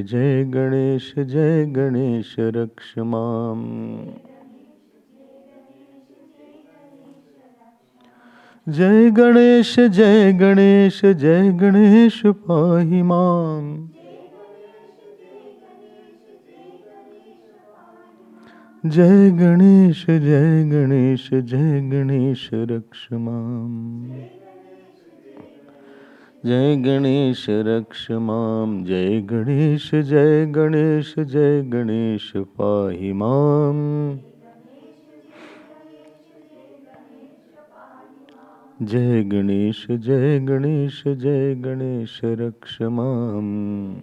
जय गणेश रक्ष माम्। जय गणेश पाहि माम्। जय गणेश रक्ष माम्। जय गणेश रक्ष माम्। जय गणेश पाहि माम्। जय गणेश रक्ष माम्।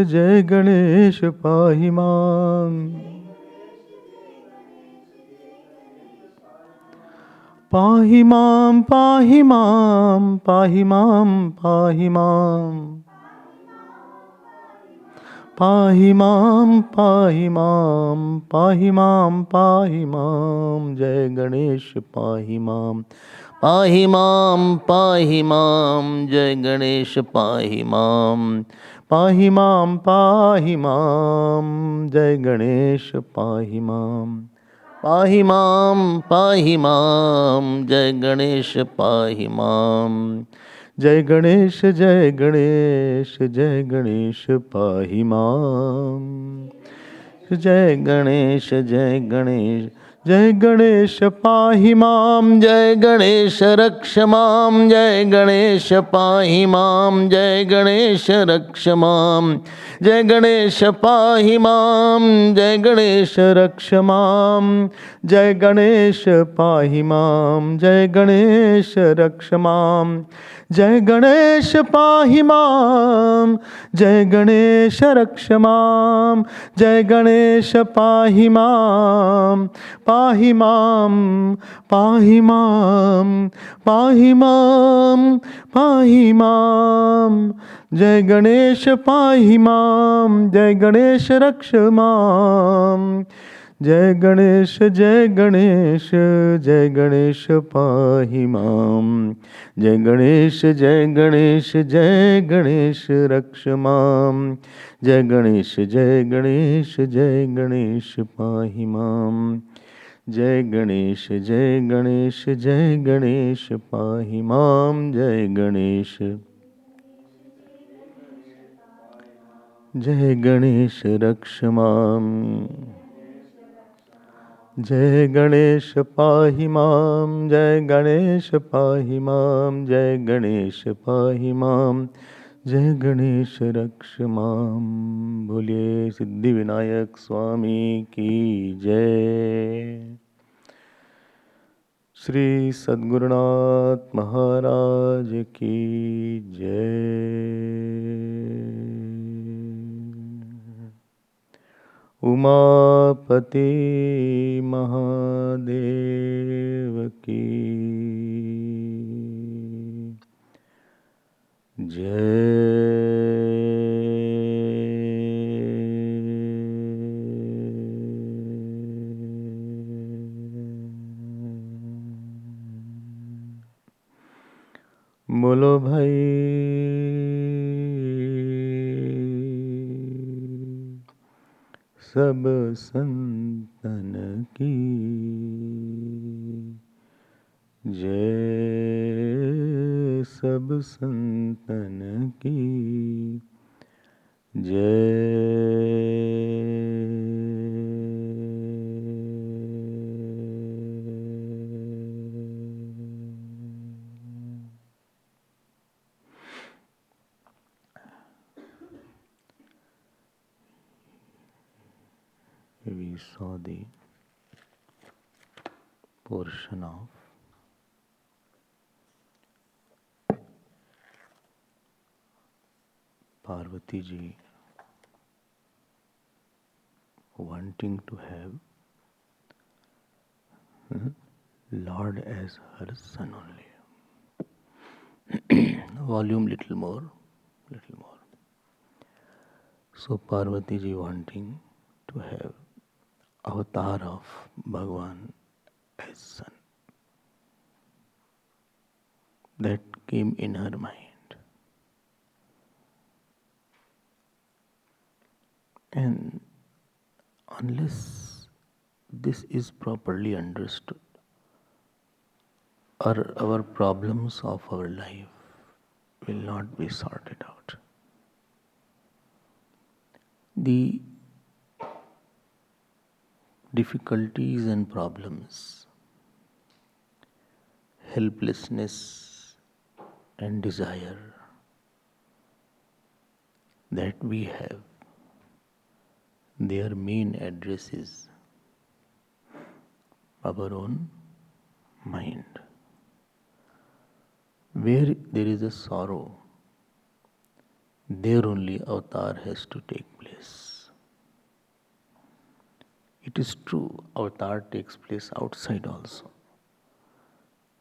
जय गणेश पाहि माम्। पाहि मां पाहि मां पाहि मां पाहि मां पाहि मां पाहि मां पाहि मां पाहि मां। जय गणेश पाहि मां। पाहि मां पाहि मां। जय गणेश पाहि मां। पाहि मां पाहि मां। जय गणेश पाहि मां। पाहि मां पाहि मां। जय गणेश पाहि मां। जय गणेश पाहि मां। जय गणेश जय गणेश पाहि मां। जय गणेश रक्ष मां। जय गणेश पाहि मां। जय गणेश रक्ष मां। जय गणेश पाहि मां। जय गणेश रक्ष मां। जय गणेश पाहि मां। जय गणेश रक्ष मां। जय गणेश पाहि मां। जय गणेश रक्ष मां। जय गणेश पाहि मां। पाहि मां पाहि मां पाहि मां पाहि मां। जय गणेश पाहि मां। जय गणेश रक्ष मां। जय गणेश पाहि मां। जय गणेश रक्ष मां। जय गणेश पाहि मां। जय गणेश पाहि मां। जय गणेश रक्ष मां। जय गणेश पाहि मां। जय गणेश पाहि मां। जय गणेश पाहि मां। जय गणेश रक्ष मां। बोलिए सिद्धि विनायक स्वामी की जय। श्री सद्गुरुनाथ महाराज की जय। उमापति महादेव की जय। बोलो भाई सब संतन की जय। सब संतन की We saw the portion of Parvati ji wanting to have Lord as her son only. Volume little more. So Parvati ji wanting to have avatar of Bhagwan as son. that came in her mind. And unless this is properly understood, our problems of our life will not be sorted out. The difficulties and problems, helplessness and desire that we have, their main address is our own mind. Where there is a sorrow, there only avatar has to take place. It is true, avatar takes place outside also.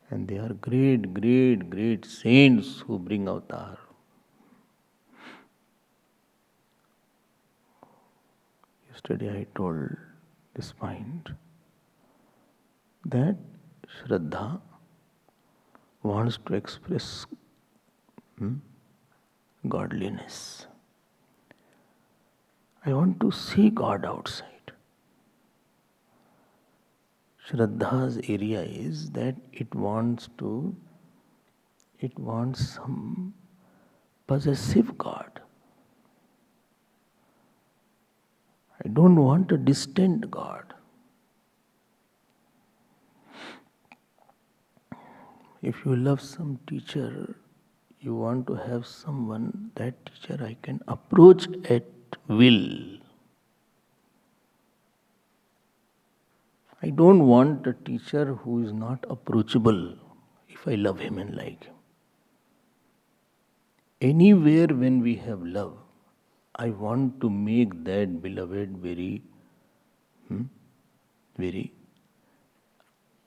And they are great, great, great saints who bring avatar. Yesterday I told this mind that Shraddha wants to express godliness. I want to see God outside. Shraddha's area is that it wants some possessive God. I don't want a distant God. If you love some teacher, you want to have someone, that teacher I can approach at will. I don't want a teacher who is not approachable if I love him and like him. Anywhere when we have love, I want to make that beloved very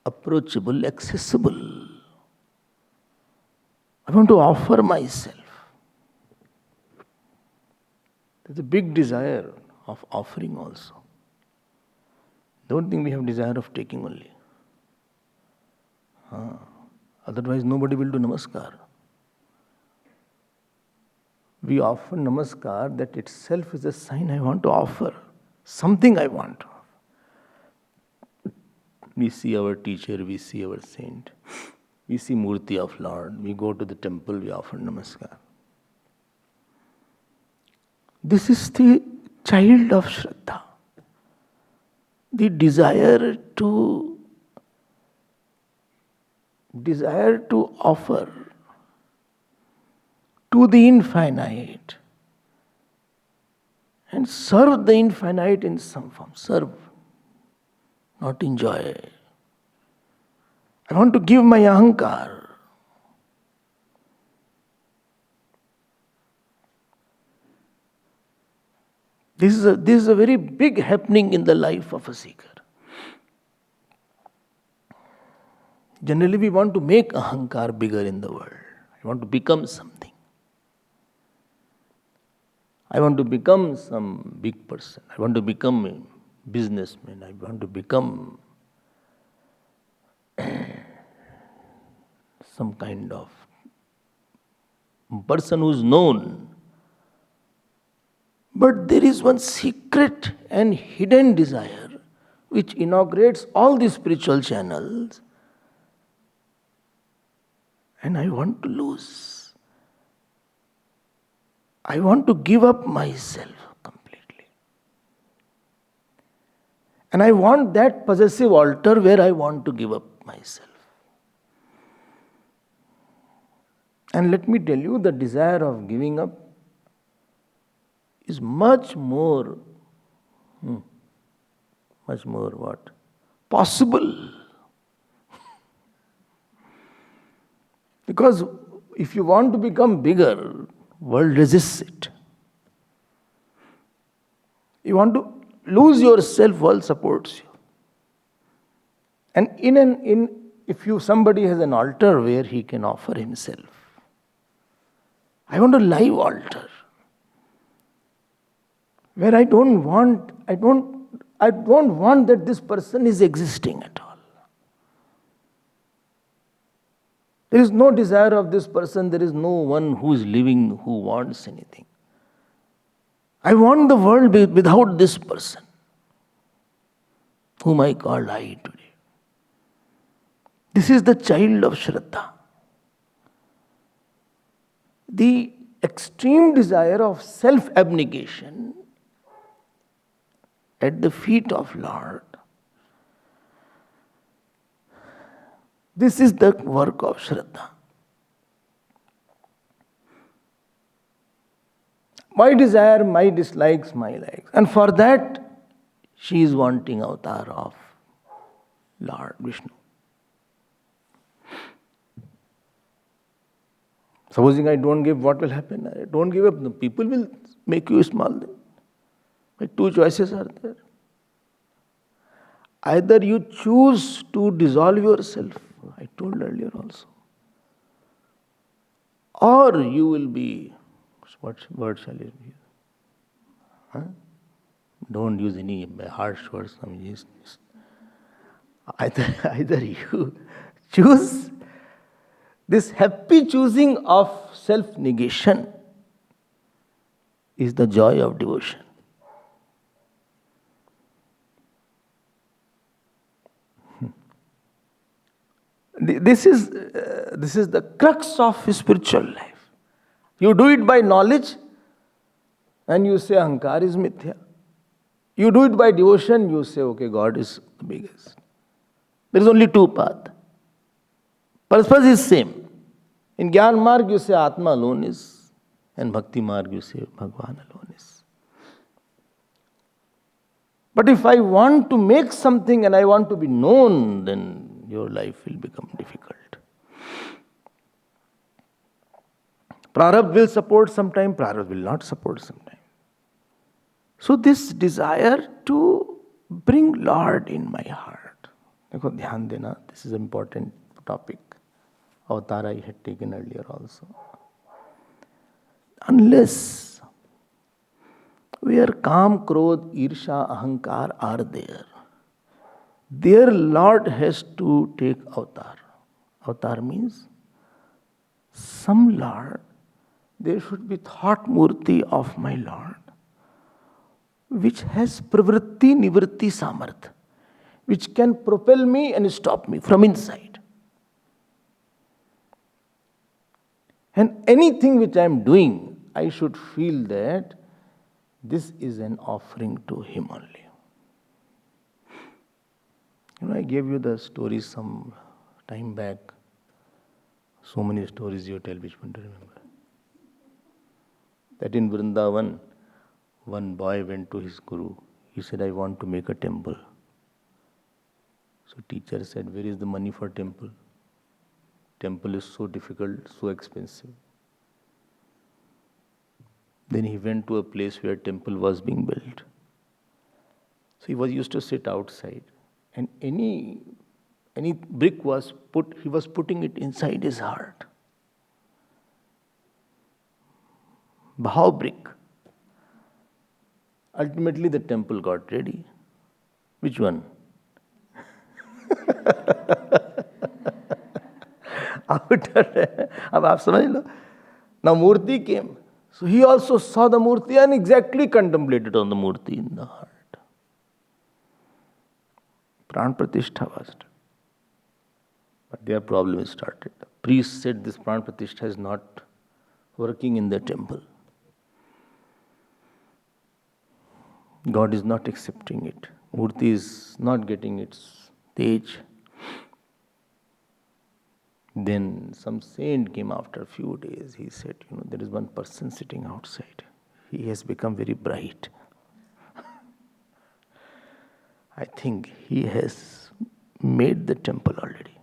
approachable, accessible. I want to offer myself. There's a big desire of offering also. Don't think we have desire of taking only. Otherwise nobody will do namaskar. We offer namaskar, that itself is a sign I want to offer. Something I want to offer. We see our teacher, we see our saint. We see Murti of Lord. We go to the temple, we offer namaskar. This is the child of Shraddha. The desire to offer to the infinite and serve the infinite in some form. Serve, not enjoy. I want to give my ahankar. This is a very big happening in the life of a seeker. Generally, we want to make ahankar bigger in the world. I want to become something. I want to become some big person. I want to become a businessman. I want to become some kind of person who is known. But there is one secret and hidden desire which inaugurates all the spiritual channels, and I want to lose. I want to give up myself completely. And I want that possessive altar where I want to give up myself. And let me tell you, the desire of giving up is much more what? Possible. Because if you want to become bigger, world resists it. You want to lose yourself, world supports you. And if somebody has an altar where he can offer himself, I want a live altar where I don't want that this person is existing at all. There is no desire of this person. There is no one who is living who wants anything. I want the world without this person, whom I call I today. This is the child of Shraddha. The extreme desire of self-abnegation at the feet of Lord. This is the work of Shraddha. My desire, my dislikes, my likes. And for that, she is wanting avatar of Lord Vishnu. Supposing I don't give, what will happen? I don't give up. The people will make you small then. Like two choices are there. Either you choose to dissolve yourself, I told earlier also, or you will be, what word shall it be? Huh? Don't use any harsh words. Either you choose this happy choosing of self-negation is the joy of devotion. This is the crux of spiritual life. You do it by knowledge and you say Ahankar is mithya. You do it by devotion, you say, okay, God is the biggest. There is only two paths. Purpose is same. In Gyan Marg you say Atma alone is, and Bhakti Marg you say Bhagwan alone is. But if I want to make something and I want to be known, then your life will become difficult. Prarabdha will support sometime, Prarabdha will not support sometime. So this desire to bring Lord in my heart. Dekho, dhyan dena, this is an important topic. Avatar I had taken earlier also. Unless where Kam, Krodh, Irsha, Ahankar are there, their Lord has to take avatar. Avatar means some Lord, there should be thought murti of my Lord, which has pravritti nivritti samarth, which can propel me and stop me from inside. And anything which I am doing, I should feel that this is an offering to Him only. I gave you the stories some time back. So many stories you tell, which one to remember? That in Vrindavan, one boy went to his guru. He said, I want to make a temple. So teacher said, where is the money for temple? Temple is so difficult, so expensive. Then he went to a place where temple was being built. So he was used to sit outside. And any brick was put, he was putting it inside his heart. Bhav brick. Ultimately the temple got ready. Which one? अब आप समझ लो. Now Murti came. So he also saw the Murti and exactly contemplated on the Murti in the heart. Pran Pratishtha was done. But their problem started. The priest said this Pran Pratishtha is not working in the temple. God is not accepting it. Murti is not getting its stage. Then some saint came after a few days. He said, there is one person sitting outside. He has become very bright. I think he has made the temple already.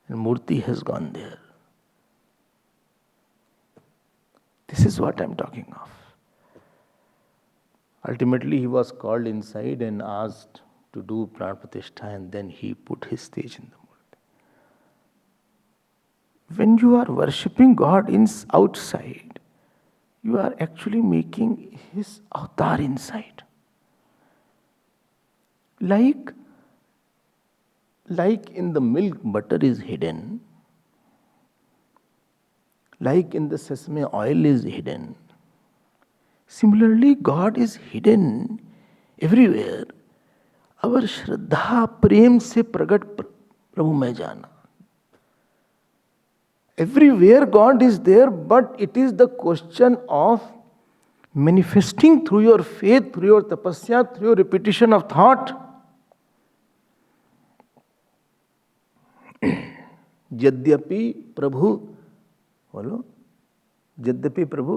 And Murti has gone there. This is what I am talking of. Ultimately, he was called inside and asked to do Pran Pratishtha, and then he put his stage in the Murti. When you are worshipping God outside, you are actually making His avatar inside. Like in the milk, butter is hidden. Like in the sesame oil is hidden. Similarly, God is hidden everywhere. Our श्रद्धा प्रेम से प्रकट प्रभु में जाना. Everywhere God is there, but it is the question of manifesting through your faith, through your tapasya, through your repetition of thought. यद्यपि प्रभु बोलो, यद्यपि प्रभु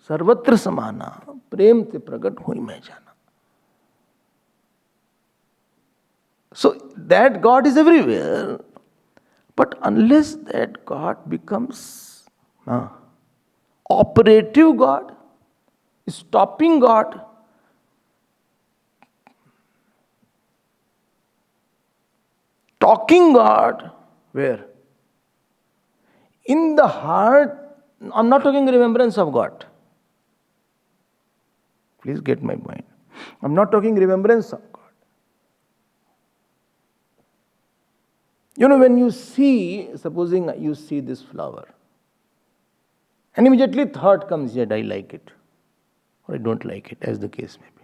सर्वत्र समाना, प्रेम से प्रकट हुई मैं जाना. So that God is everywhere, but unless that God becomes operative God, stopping God, talking God, where? In the heart. I'm not talking remembrance of God. Please get my point. I'm not talking remembrance of God. You know, when you see, supposing you see this flower, and immediately thought comes, yet I like it, or I don't like it, as the case may be.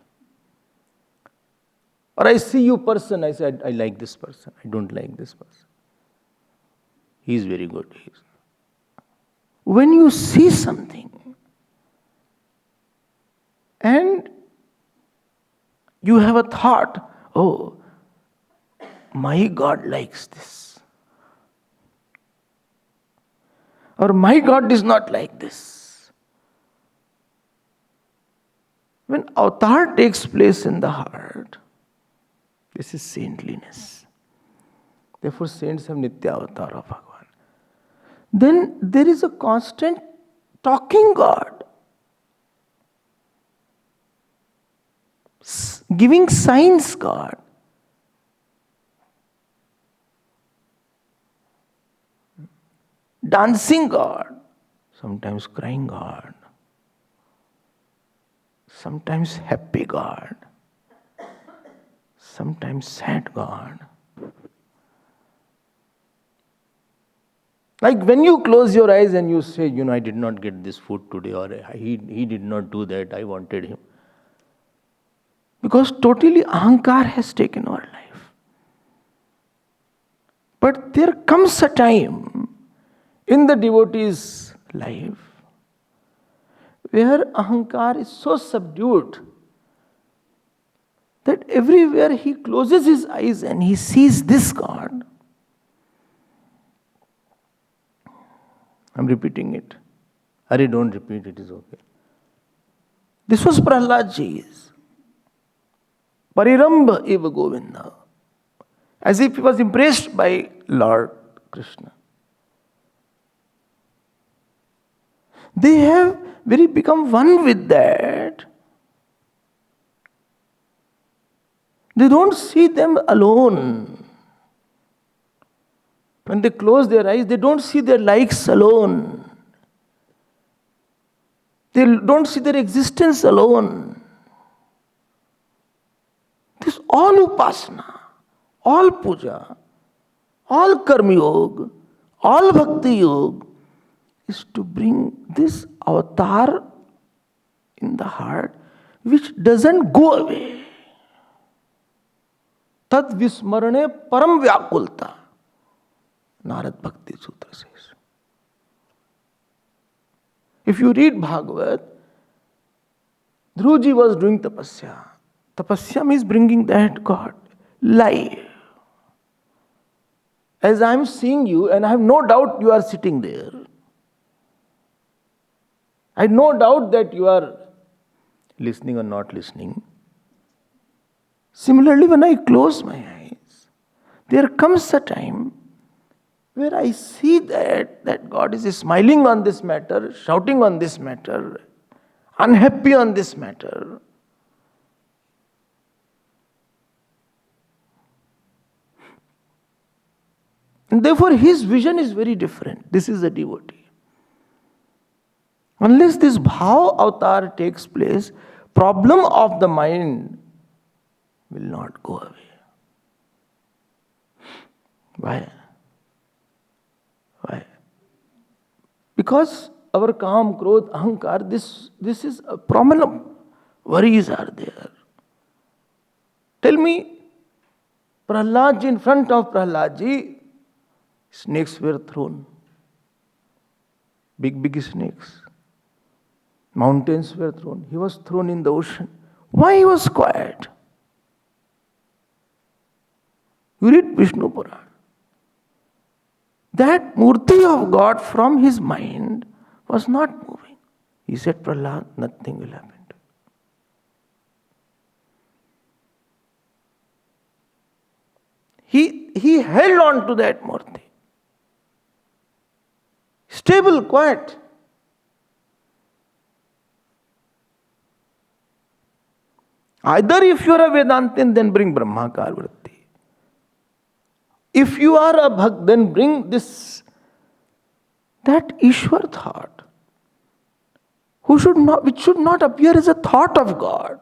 Or I see you person, I say, I like this person, I don't like this person. He is very good. When you see something, and you have a thought, oh, my God likes this, or my God is not like this. When avatar takes place in the heart, this is saintliness. Therefore, saints have Nitya avatar of Bhagavan. Then there is a constant talking God, giving signs God. Dancing God, sometimes crying God, sometimes happy God, sometimes sad God. Like when you close your eyes and you say, I did not get this food today, or he did not do that, I wanted him. Because totally ahankar has taken our life. But there comes a time in the devotee's life where ahankar is so subdued that everywhere he closes his eyes and he sees this God. I'm repeating it. Are don't repeat, it is okay. This was Prahladaji's. Parirambha eva Govinda. As if he was impressed by Lord Krishna. They have very become one with that. They don't see them alone. When they close their eyes, they don't see their likes alone. They don't see their existence alone. This all upasana, all puja, all karma yoga, all bhakti yoga is to bring this avatar in the heart which doesn't go away. Tad vismarane param vyakulta. Narad Bhakti Sutra says. If you read Bhagavad, Dhruji was doing tapasya. Tapasya means bringing that God live. As I am seeing you, and I have no doubt you are sitting there. I have no doubt that you are listening or not listening. Similarly, when I close my eyes, there comes a time where I see that God is smiling on this matter, shouting on this matter, unhappy on this matter. And therefore his vision is very different. This is a devotee. Unless this bhav avatar takes place, problem of the mind will not go away. Why? Why? Because our calm, krodh, ahankar, this is a problem. Worries are there. Tell me, Prahlad ji, in front of Prahlad ji, snakes were thrown. Big snakes. Mountains were thrown. He was thrown in the ocean. Why he was quiet? You read Vishnu Puran. That murti of God from his mind was not moving. He said, Prahlad, nothing will happen to you. He held on to that murti. Stable, quiet. Either if you are a Vedantin, then bring Brahmakar Vritti. If you are a Bhakt, then bring that Ishwar thought, which should not appear as a thought of God.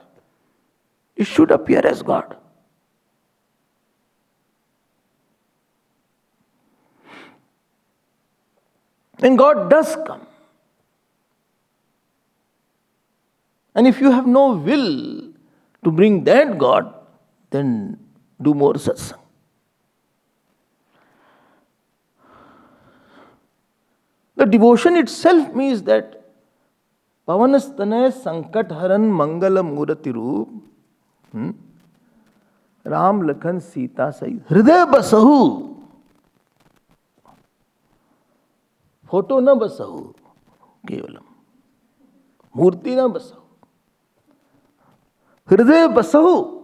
It should appear as God. And God does come. And if you have no will to bring that God, then do more satsang. The devotion itself means that Pavanastane Sankat Haran Mangala Murati Roop Ram Lakhan Sita Sai Hriday Basahu. Photo na basahu kevalam. Murti na basahu. Hriday basahu.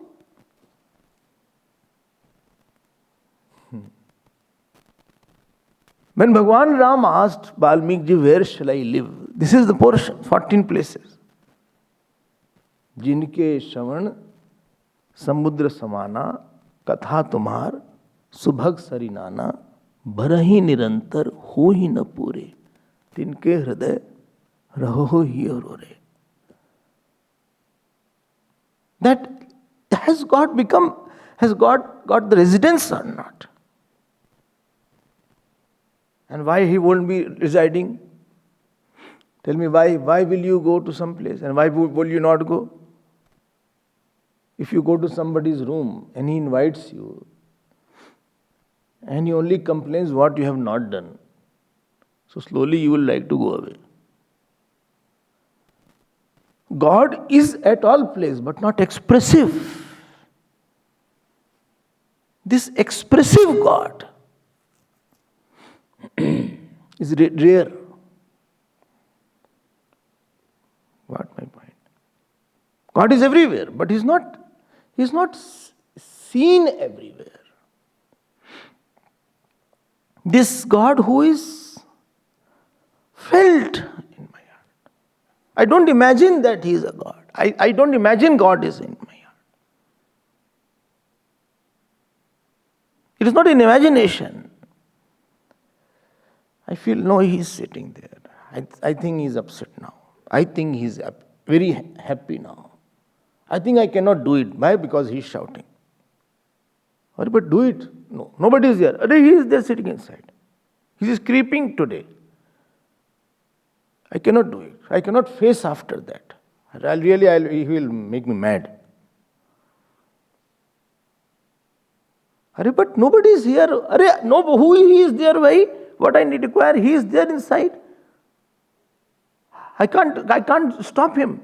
When Bhagwan Ram asked Valmiki ji, where shall I live? This is the portion, 14 places. Jinke Shravan Samudra Samana Katha Tumhar Subhag Sarinana Barahi Nirantar Ho hi na pure Tinke Hriday Raho hi aurore. That has God got the residence or not? And why he won't be residing? Tell me why will you go to some place and why will you not go? If you go to somebody's room and he invites you and he only complains what you have not done, so slowly you will like to go away. God is at all places but not expressive. This expressive God is rare. What my point? God is everywhere, but He's not seen everywhere. This God who is felt in my heart. I don't imagine that He is a God. I don't imagine God is in my heart. It is not an imagination. I feel, no, he is sitting there. I think he is upset now. I think he is very happy now. I think I cannot do it. Why? Because he is shouting. But do it. No, nobody is there. He is there sitting inside. He is creeping today. I cannot do it. I cannot face after that. He will make me mad. But nobody is here. No, who he is there? Why? What I need to require, he is there inside. I can't stop him.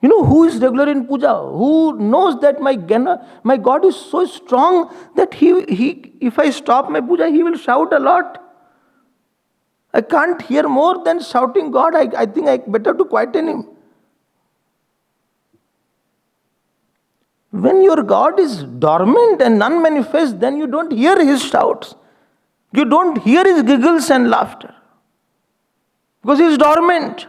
You know who is regular in puja? Who knows that my God is so strong that if I stop my puja, he will shout a lot. I can't hear more than shouting God. I think I better to quieten him. When your God is dormant and non-manifest, then you don't hear his shouts. You don't hear his giggles and laughter. Because he is dormant.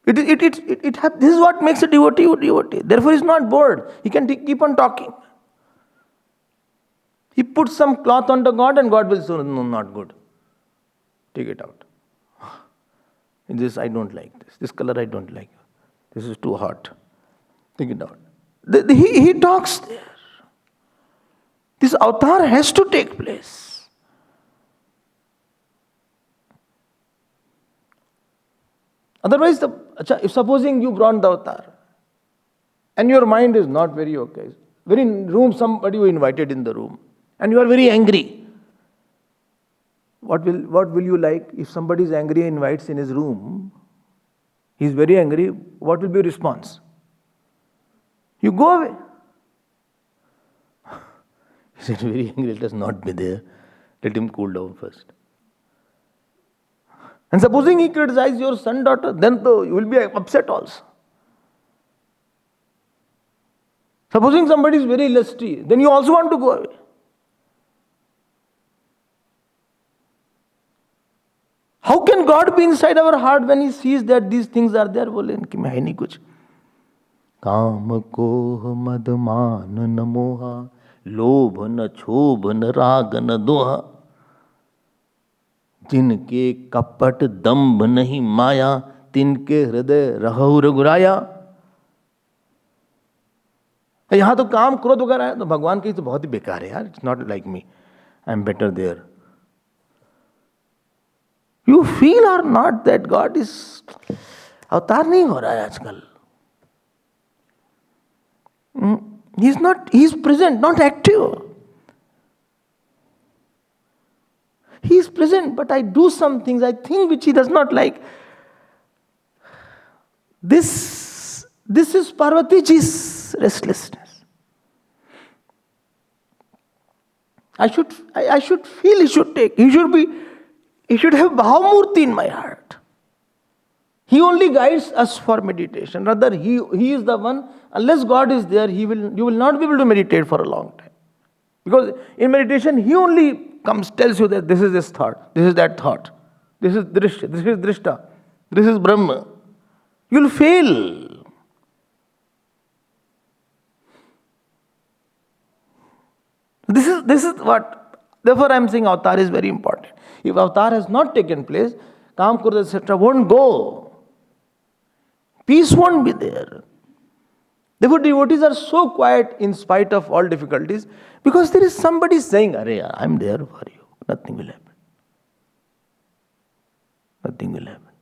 This is what makes a devotee a devotee. Therefore, he is not bored. He can keep on talking. He puts some cloth on the God and God will say, no, not good. Take it out. This I don't like this. This color I don't like. This is too hot. Take it out. He talks there. This avatar has to take place. Otherwise, if supposing you brought the avatar and your mind is not very okay, very in room, somebody you invited in the room, and you are very angry. What will you like if somebody is angry and invites in his room? He is very angry. What will be your response? You go away. He is very angry. Let us not be there. Let him cool down first. And supposing he criticizes your son, daughter, then you will be upset also. Supposing somebody is very lusty, then you also want to go away. How can God be inside our heart when He sees that these things are there? बोले इनकी में है नहीं कुछ. काम कोह मद मान न मोहा, लोभ न क्षोभ न राग न दोहा, जिनके कपट दंभ नहीं माया, तिनके हृदय रहु रघुराया. यहाँ तो काम क्रोध वगैरह है, तो भगवान की तो बहुत ही बेकार है यार. It's not like me, I am better there. You feel or not that God is अवतार नहीं हो रहा है आजकल. He is present, not active. He is present, but I do some things, I think, which He does not like. This is Parvati ji's restlessness. I should feel He should take. He should have Bhavamurti in my heart. He only guides us for meditation. Rather, He is the one. Unless God is there, you will not be able to meditate for a long time. Because in meditation, He only tells you that this is this thought, this is that thought, this is drishta, this is Brahma. You will fail. This is what. Therefore, I am saying avatar is very important. If avatar has not taken place, Kam, Krodha, etc. won't go. Peace won't be there. Therefore, devotees are so quiet in spite of all difficulties, because there is somebody saying, Arey, I am there for you. Nothing will happen. Nothing will happen.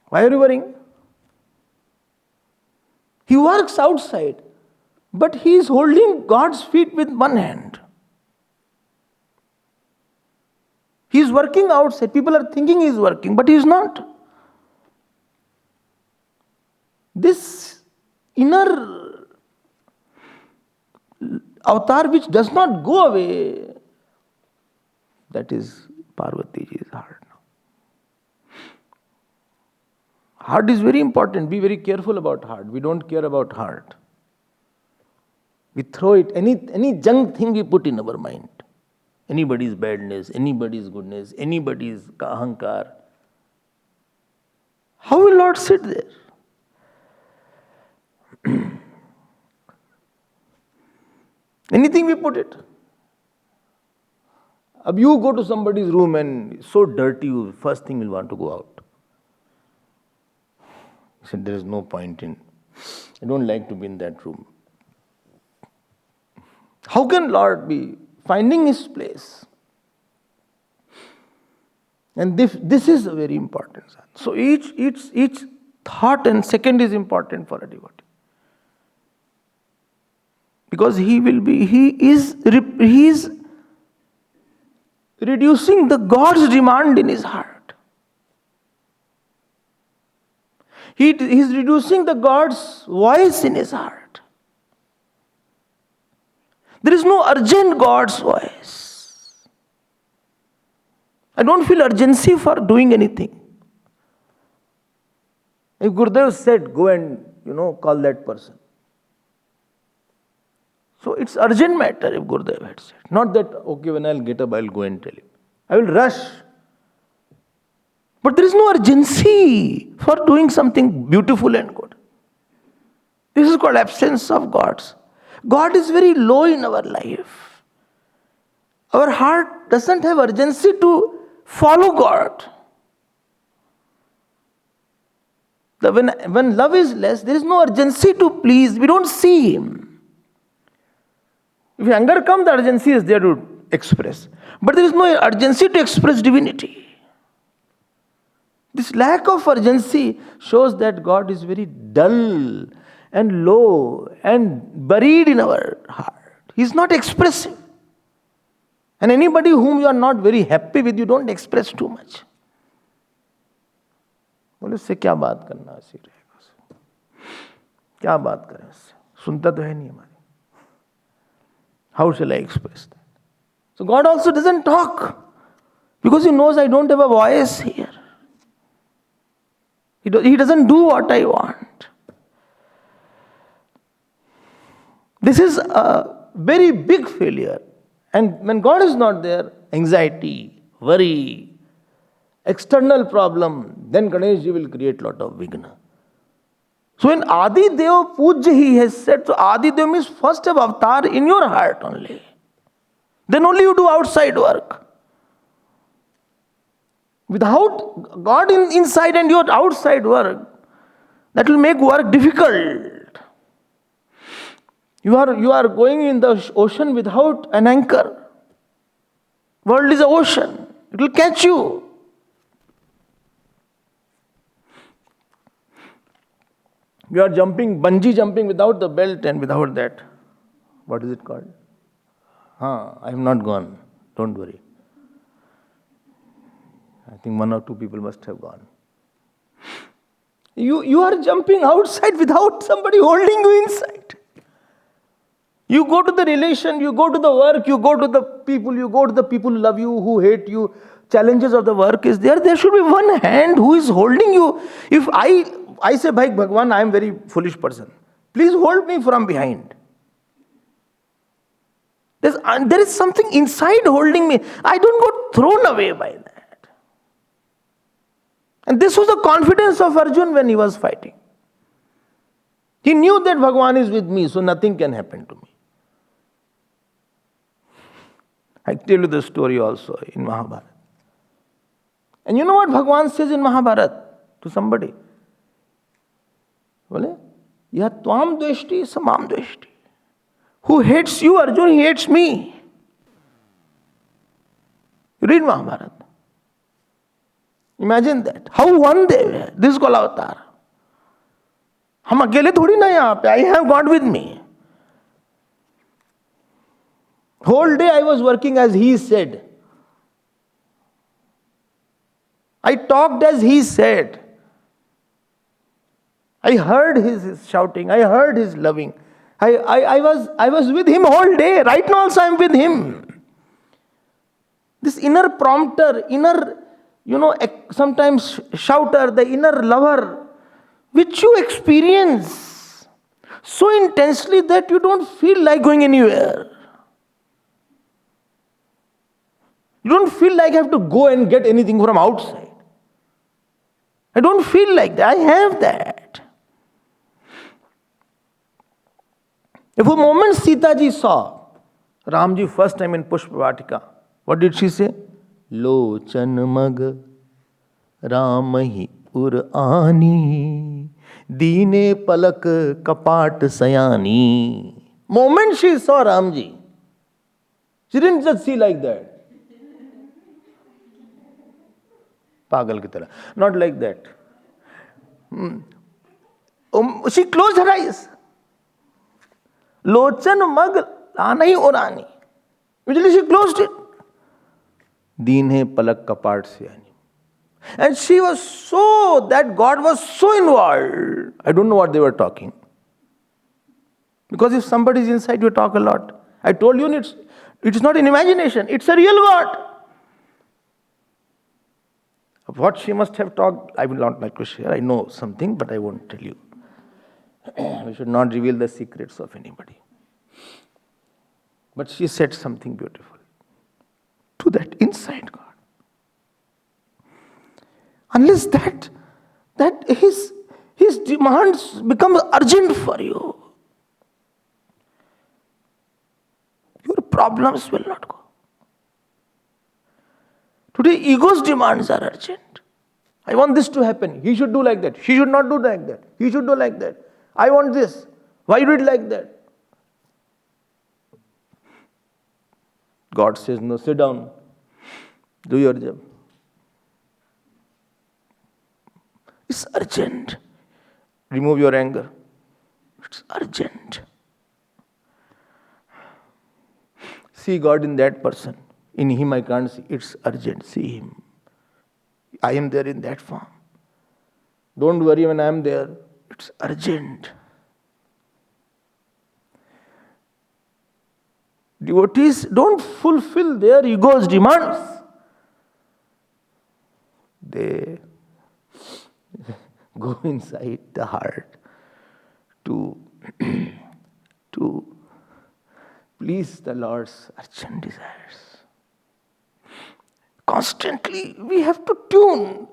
Why are you worrying? He works outside, but he is holding God's feet with one hand. He is working outside. People are thinking he is working, but he is not. This inner avatar which does not go away, that is Parvatiji's heart now. Heart is very important. Be very careful about heart. We don't care about heart. We throw it, any junk thing we put in our mind. Anybody's badness, anybody's goodness, anybody's ahankar. How will Lord sit there? Anything we put it. Ab you go to somebody's room and it's so dirty, you first thing will want to go out. He said, there is no point in, I don't like to be in that room. How can Lord be finding His place? And this is a very important. So each thought and second is important for a devotee. Because he is reducing the God's demand in his heart. He is reducing the God's voice in his heart. There is no urgent God's voice. I don't feel urgency for doing anything. If Gurudev said, go and, call that person. So it's urgent matter if Gurudev had said. Not that, okay, when I'll get up, I'll go and tell him. I will rush. But there is no urgency for doing something beautiful and good. This is called absence of gods. God is very low in our life. Our heart doesn't have urgency to follow God. When love is less, there is no urgency to please. We don't see him. If anger comes, the urgency is there to express. But there is no urgency to express divinity. This lack of urgency shows that God is very dull and low and buried in our heart. He is not expressive. And anybody whom you are not very happy with, you don't express too much. बोले उससे क्या बात करना, ऐसे रहेगा, क्या बात करें उससे, सुनता तो है नहीं हमारी. How shall I express that? So God also doesn't talk because He knows I don't have a voice here. He doesn't do what I want. This is a very big failure. And when God is not there, anxiety, worry, external problem, then Ganesh ji will create lot of vigna. So in Adi Dev Pujya, he has said, so Adi Dev means first have avatar in your heart only. Then only you do outside work. Without God inside and your outside work, that will make work difficult. You are going in the ocean without an anchor. World is an ocean. It will catch you. You are bungee jumping without the belt and without that. What is it called? I have not gone. Don't worry. I think 1 or 2 people must have gone. You are jumping outside without somebody holding you inside. You go to the relation, you go to the work, you go to the people who love you, who hate you. Challenges of the work is there. There should be one hand who is holding you. If I say, Bhai Bhagwan, I am very foolish person. Please hold me from behind. There is something inside holding me. I don't get thrown away by that. And this was the confidence of Arjun when he was fighting. He knew that Bhagwan is with me, so nothing can happen to me. I tell you the story also in Mahabharata. And you know what Bhagwan says in Mahabharata to somebody? Bole, ya tvam dveshti samam dveshti. Who hates you, Arjun, he hates me. Read Mahabharata. Imagine that. How one they were. This is called avatar. हम अकेले थोड़ी ना यहाँ पे. I have God with me. Whole day I was working as he said. I talked as he said. I heard his shouting. I heard his loving. I was with him whole day. Right now also I am with him. This inner prompter, inner, sometimes shouter, the inner lover, which you experience so intensely that you don't feel like going anywhere. You don't feel like I have to go and get anything from outside. I don't feel like that. I have that. If a moment Sita ji saw Ramji first time in Pushpa Vatika, what did she say? Lochan mag Ramahi ur ani Dine palak kapat sayani. Moment she saw Ramji, she didn't just see like that. Pagal ki tarah. Not like that. She closed her eyes. Lochan mag Anai Urani. Usually she closed it. Deen hai palak kapat sayani. And she was that God was so involved. I don't know what they were talking. Because if somebody is inside, you talk a lot. I told you it's not an imagination. It's a real God. What she must have talked, I will not like to share. I know something, but I won't tell you. We should not reveal the secrets of anybody. But she said something beautiful to that inside God. Unless that his demands become urgent for you, your problems will not go. Today, ego's demands are urgent. I want this to happen. He should do like that. She should not do like that. He should do like that. I want this. Why you do it like that? God says, no, sit down. Do your job. It's urgent. Remove your anger. It's urgent. See God in that person. In him I can't see. It's urgent. See him. I am there in that form. Don't worry when I am there. It's urgent. Devotees don't fulfill their ego's demands. They go inside the heart to please the Lord's urgent desires. Constantly we have to tune.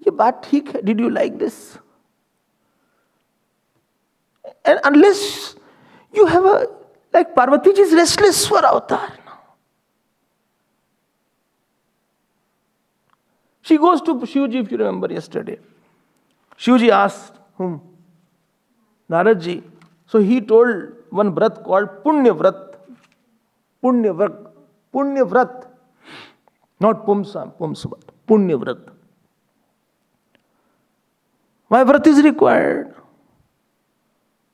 But did you like this? And unless you have like Parvati ji is restless for avatar now. She goes to Shivji, if you remember yesterday. Shivji asked whom? Narad ji. So he told one vrat called Punya Vrat. Punya Vrat. Not Pumsa, Punya Vrat. Why व्रत is required?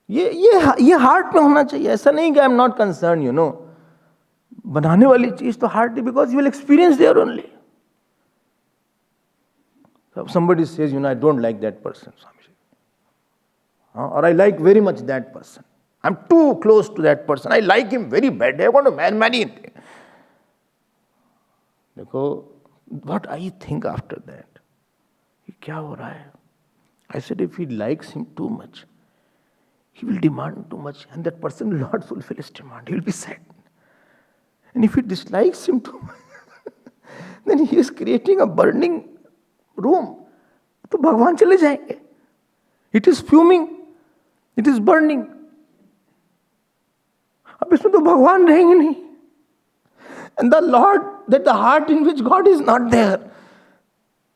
ये heart में होना चाहिए. ऐसा नहीं कि I am not concern, you know. बनाने वाली चीज तो हार्ट है, because you will experience there only. Somebody says, I don't like that person, Swamiji. Or I like very much that person. I'm too close to that person. I like him very bad. I want to marry him. What I think after that? क्या हो रहा है? I said, if he likes him too much, he will demand too much, and that person will not fulfill his demand. He will be sad. And if he dislikes him too much, then he is creating a burning room. तो भगवान चले जाएंगे. It is fuming. It is burning. अब इसमें तो भगवान रहेंगे नहीं. And the Lord, that the heart in which God is not there,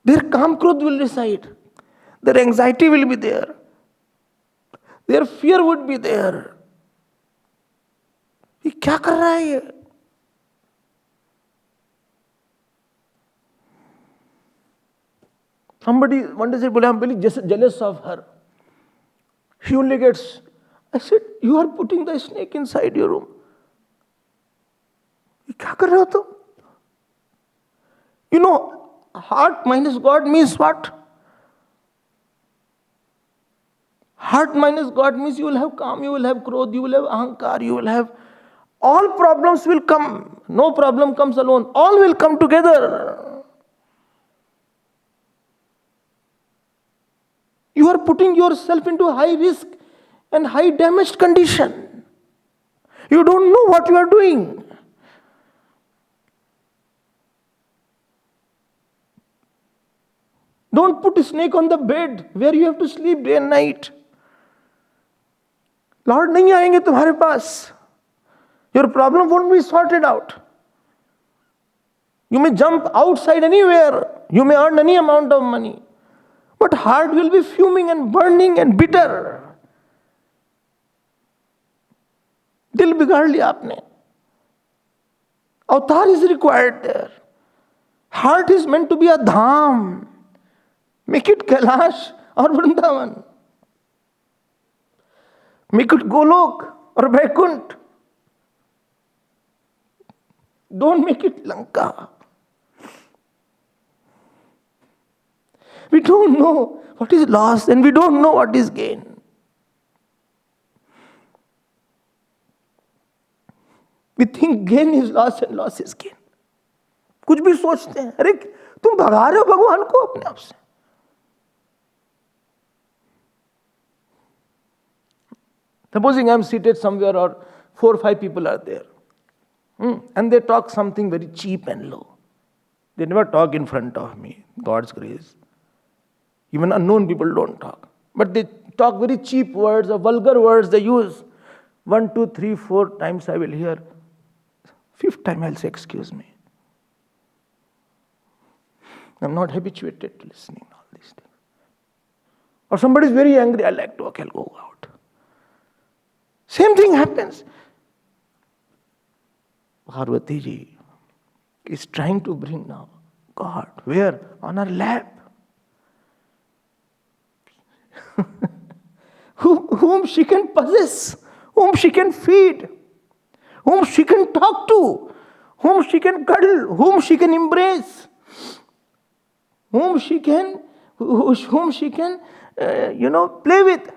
their काम क्रोध will reside. Their anxiety will be there. Their fear would be there. ये क्या कर रहा है ये? Somebody one day said, I'm very jealous of her. She only gets. I said, you are putting the snake inside your room. ये क्या कर रहे हो तुम? You know, heart minus God means what? Heart minus God means you will have calm, you will have krodh, you will have ahankar, you will have. All problems will come. No problem comes alone. All will come together. You are putting yourself into high risk and high damaged condition. You don't know what you are doing. Don't put a snake on the bed where you have to sleep day and night. Lord नहीं आएंगे तुम्हारे पास. Your problem won't be sorted out. You may jump outside anywhere. You may earn any amount of money. But heart will be fuming and burning and bitter. दिल बिगाड़ लिया आपने. Avatar is required there. Heart is meant to be a dham. Make it Kailash or Vrindavan. Make it Golok or Vaikunt. Don't make it Lanka. We don't know what is loss and we don't know what is gain. We think gain is loss and loss is gain. कुछ भी सोचते हैं. अरे तुम भगा रहे हो भगवान को अपने आप से. Supposing I am seated somewhere or 4 or 5 people are there. And they talk something very cheap and low. They never talk in front of me. God's grace. Even unknown people don't talk. But they talk very cheap words or vulgar words they use. 1, 2, 3, 4 times I will hear. 5th time I'll say, excuse me. I'm not habituated to listening all these things. Or somebody is very angry, I like to, okay, I'll go out. Same thing happens. Parvati ji is trying to bring now God. Where? On her lap. Whom she can possess, whom she can feed, whom she can talk to, whom she can cuddle, whom she can embrace, whom she can play with.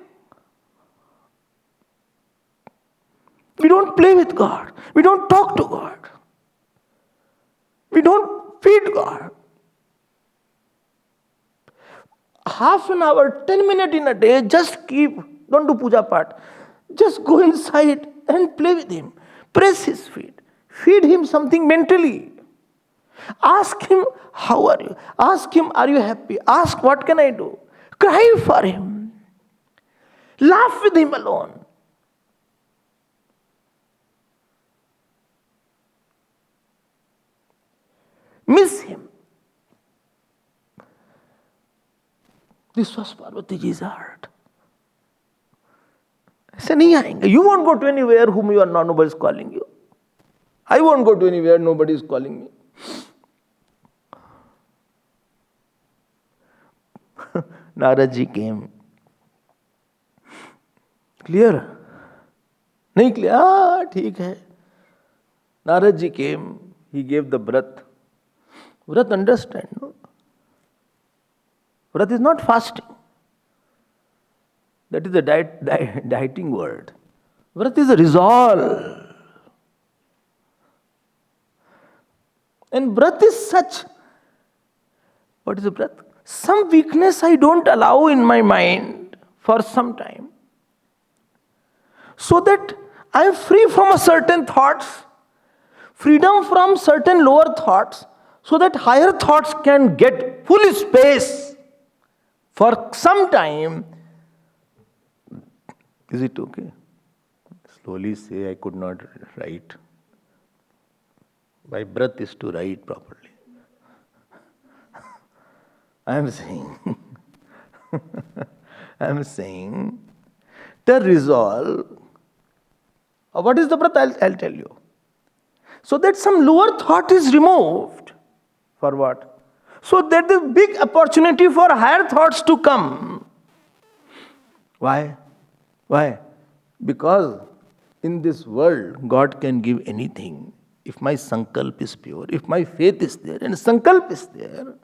We don't play with God. We don't talk to God. We don't feed God. Half an hour, 10 minutes in a day, don't do puja part. Just go inside and play with Him. Press His feet. Feed Him something mentally. Ask Him, how are you? Ask Him, are you happy? Ask, what can I do? Cry for Him. Laugh with Him alone. Miss Him. This was Parvati ji's heart. ऐसे नहीं आएंगे. You won't go to anywhere whom you are not, nobody is calling you. I won't go to anywhere, nobody is calling me. Narad ji came. Clear? नहीं clear? ठीक है. Narad ji came. He gave the Vrat. Vrat, understand, no? Vrat is not fasting. That is a dieting word. Vrat is a resolve. And Vrat is such. What is a Vrat? Some weakness I don't allow in my mind for some time. So that I am free from a certain thoughts. Freedom from certain lower thoughts. So that higher thoughts can get full space. For some time, is it okay? Slowly say, I could not write. My breath is to write properly. I am saying, the resolve. What is the breath? I'll tell you. So that some lower thought is removed. For what? So that is big opportunity for higher thoughts to come. Why? Why? Because in this world, God can give anything. If my sankalp is pure, if my faith is there, and sankalp is there.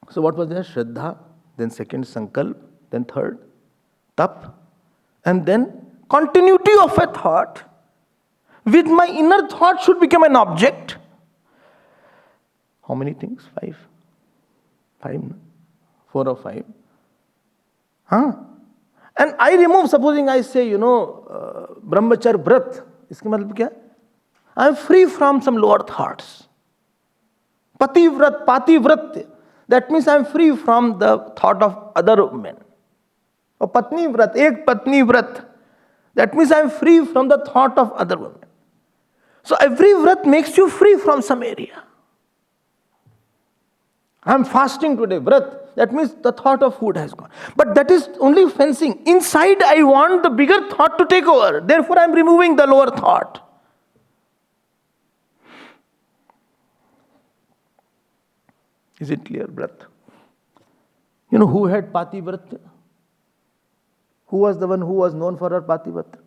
So what was there? Shraddha, then second sankalp, then third, tap, and then continuity of a thought with my inner thought should become an object. How many things? 5? 5, no? 4 or 5. And I remove, supposing I say, Brahmachar Vrat. Iska matlab kya? I am free from some lower thoughts. Pati Vrat, Pati Vrat. That means I am free from the thought of other women. Or Patni Vrat, Ek Patni Vrat. That means I am free from the thought of other women. So every Vrat makes you free from some area. I am fasting today, Vrat. That means the thought of food has gone. But that is only fencing. Inside I want the bigger thought to take over. Therefore I am removing the lower thought. Is it clear, Vrat? You know who had Pati Vrat? Who was the one who was known for her Pati Vrat?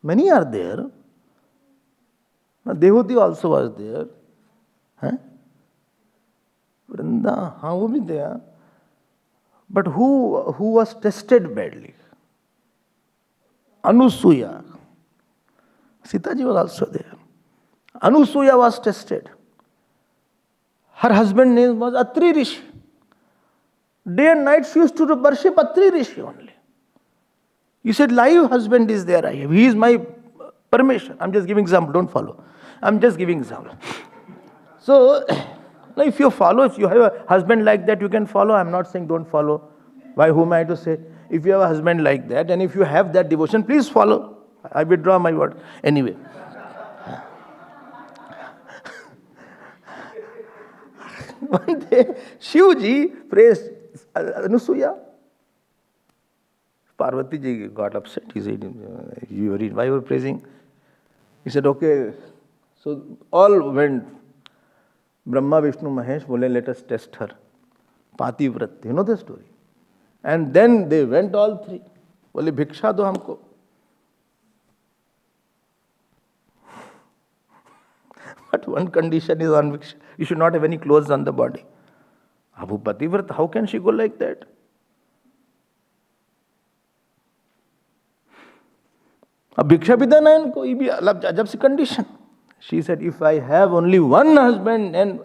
Many are there. Dehuti also was there. Vrinda, wo bhi there. But who was tested badly? Anusuya. Sitaji was also there. Anusuya was tested. Her husband's name was Atri Rishi. Day and night she used to worship Atri Rishi only. He said, live husband is there. He is my permission. I'm just giving example, don't follow. I'm just giving example. So, if you follow, if you have a husband like that, you can follow. I'm not saying don't follow. Why, whom am I to say? If you have a husband like that, and if you have that devotion, please follow. I withdraw my word. Anyway. one day Shivji praised Anusuya. Parvati ji got upset. He said, why you were praising? He said, okay. So all went. Brahma, Vishnu, Mahesh, bole, let us test her. Pativrat. You know the story. And then they went all three. Bole, bhiksha do humko. But one condition is on bhiksha. You should not have any clothes on the body. Abu Pativrat, how can she go like that? अब भिक्षा भी देना है इनको, ये भी अजब सी condition. She said, if I have only one husband, and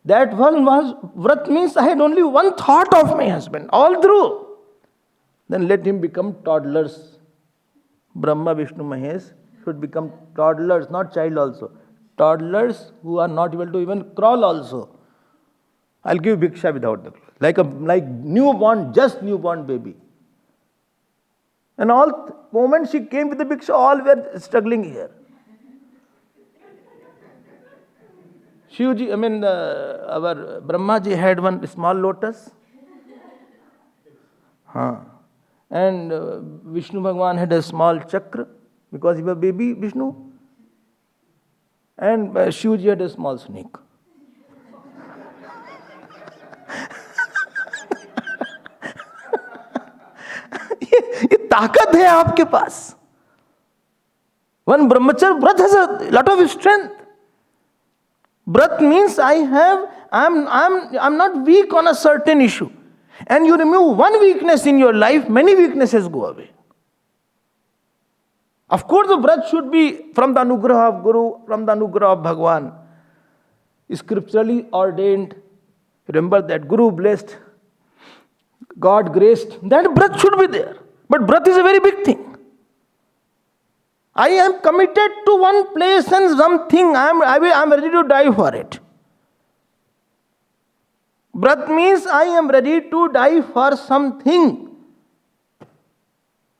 that one was vrat means I had only one thought of my husband all through, then let him become toddlers. Brahma, Vishnu, Mahesh should become toddlers, not child also. Toddlers who are not able to even crawl also. I'll give bhiksha without the clothes. Like newborn, just newborn baby. And all moment she came with the bhiksha, all were struggling here. Shivji, our Brahmaji had one small lotus. And Vishnu Bhagwan had a small chakra because he was baby Vishnu. And Shivji had a small snake. ये ताकत है आपके पास. One brahmacharya व्रत has a lot of strength. व्रत means I'm not weak on a certain issue. And you remove one weakness in your life, many weaknesses go away. Of course, the व्रत should be from the anugraha of Guru, from the anugraha of Bhagwan. Scripturally ordained. Remember that Guru blessed, God graced. That व्रत should be there. But व्रत is a very big thing. I am committed to one place and something. I am ready to die for it. व्रत means I am ready to die for something.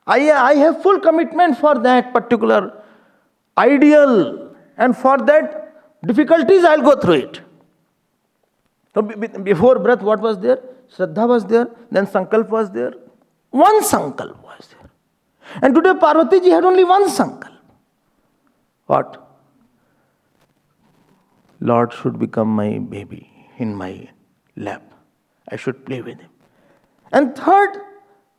I have full commitment for that particular ideal, and for that difficulties I'll go through it. So before व्रत, what was there? Shraddha was there, then Sankalp was there. One Sankalp was there. And today Parvati ji had only one Sankalp. What? Lord should become my baby in my lap. I should play with him. And third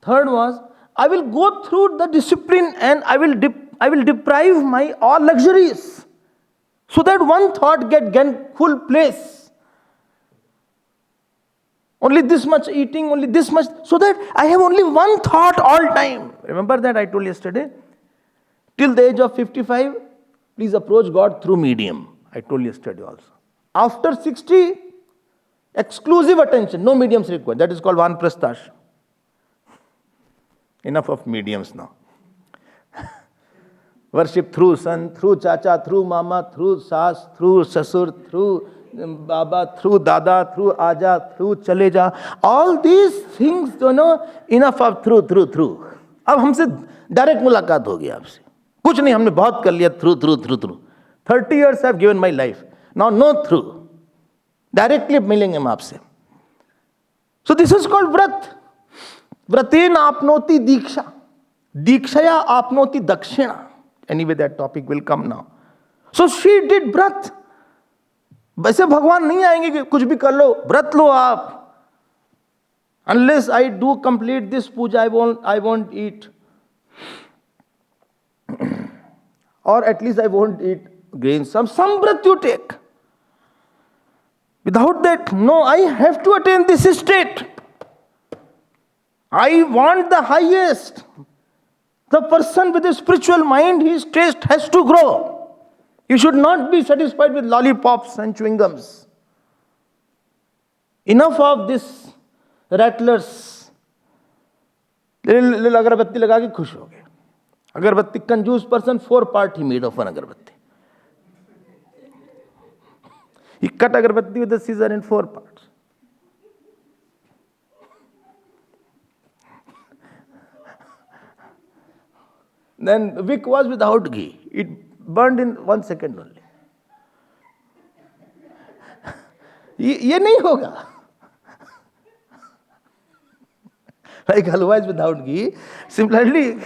was, I will go through the discipline and I will deprive my all luxuries, so that one thought get full place. Only this much eating, only this much, so that I have only one thought all time. Remember that I told yesterday? Till the age of 55, please approach God through medium. I told yesterday also. After 60, exclusive attention, no mediums required. That is called Vanprastash. Enough of mediums now. Worship through son, through chacha, through mama, through saas, through sasur, through Baba, through Dada, through Aja, through Chale Ja. All these things, enough of through. अब हमसे direct मुलाकात हो गई आपसे. कुछ नहीं, हमने बहुत कर लिया through. 30 years I have given my life. Now no through. Directly मिलेंगे हम आपसे. So this is called व्रत. व्रतेन आपनोति दीक्षा. दीक्षया आपनोति दक्षिणा. Anyway, that topic will come now. So she did व्रत. वैसे भगवान नहीं आएंगे कि कुछ भी कर लो, व्रत लो आप. Unless I do complete this puja, I won't eat. Or at least I won't eat grains. Some व्रत you take. Without that, no, I have to attain this state. I want the highest. The person with a spiritual mind, his taste has to grow. You should not be satisfied with lollipops and chewing gums. Enough of this rattlers. Little agarbatti लगा के खुश हो गए. Agarbatti, कंजूस person, 4 parts he made of one agarbatti. He cut agarbatti with a scissor in 4 parts. Then wick was without ghee. It burned in 1 second only. ये नहीं होगा. Like halwa is without ghee. Similarly,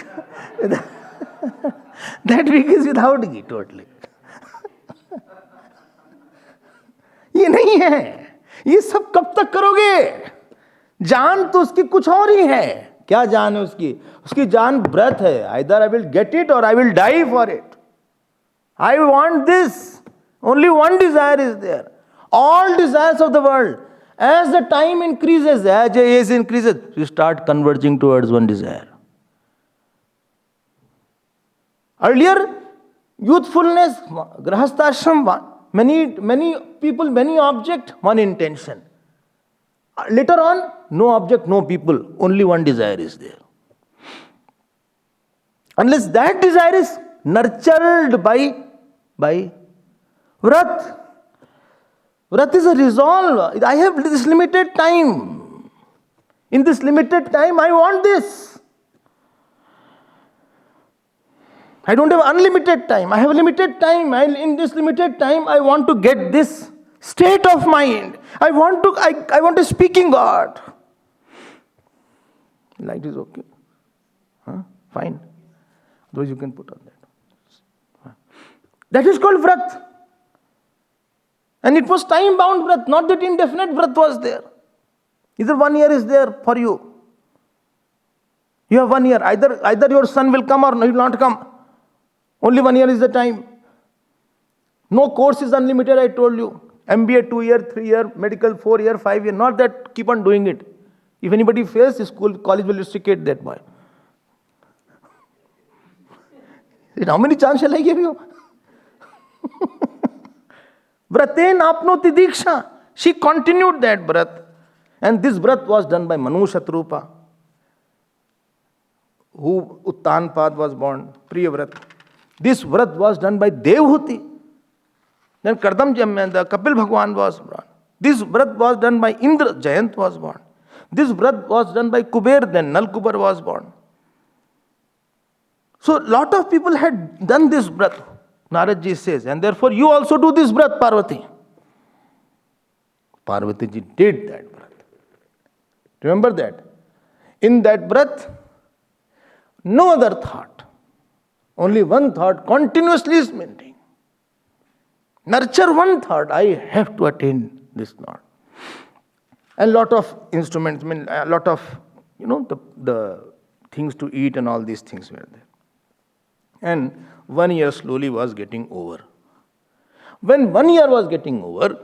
that week is without ghee totally. ये नहीं है. ये सब कब तक करोगे? जान तो उसकी कुछ और ही है. क्या जान है उसकी? उसकी जान व्रत है. Either I will get it or I will die for it. I want this. Only one desire is there. All desires of the world, as the time increases, as the age increases, you start converging towards one desire. Earlier, youthfulness, grahasthashram, many people, many object, one intention. Later on, no object, no people, only one desire is there. Unless that desire is nurtured by vrat. Vrat is a resolve. I have this limited time. In this limited time, I want this. I don't have unlimited time. I have limited time. In this limited time, I want to get this state of mind. I want a speaking God. Light is okay. Huh? Fine. Otherwise you can put on that. That is called vrat. And it was time-bound vrat, not that indefinite vrat was there. Either 1 year is there for you. You have 1 year. Either your son will come or he will not come. Only 1 year is the time. No course is unlimited, I told you. MBA 2 year, 3 year, medical 4 year, 5 year. Not that keep on doing it. If anybody fails, school, college will rusticate that boy. How many chances shall I give you? Vraten apnoti diksha. She continued that vrat. And this vrat was done by Manu Shatrupa, who Uttanpad was born, Priyavrat. This vrat was done by Devhuti. Then Kardam the Kapil Bhagwan was born. This vrat was done by Indra, Jayant was born. This vrat was done by Kuber, then Nalkubar was born. So lot of people had done this vrat, Naradji says, and therefore you also do this vrat, Parvati. Parvati ji did that vrat. Remember that. In that vrat, no other thought, only one thought continuously is maintained. Nurture one thought, I have to attain this thought. And lot of instruments, a lot of, the things to eat and all these things were there. And 1 year slowly was getting over. When 1 year was getting over,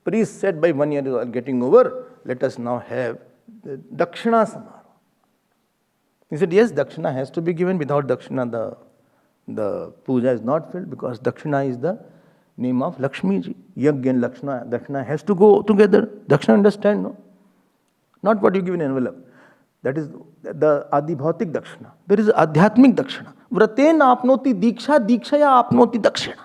priest said by 1 year was getting over, let us now have the Dakshina Samaroha. He said, yes, Dakshina has to be given. Without Dakshina, the puja is not filled, because Dakshina is the name of Lakshmi ji. Yajna and Dakshina has to go together. Dakshina, understand, no? Not what you give in envelope. That is the Adibhautik Dakshina. There is Adhyatmik Dakshina. Vraten apnoti diksha, dikshaya apnoti dakshina.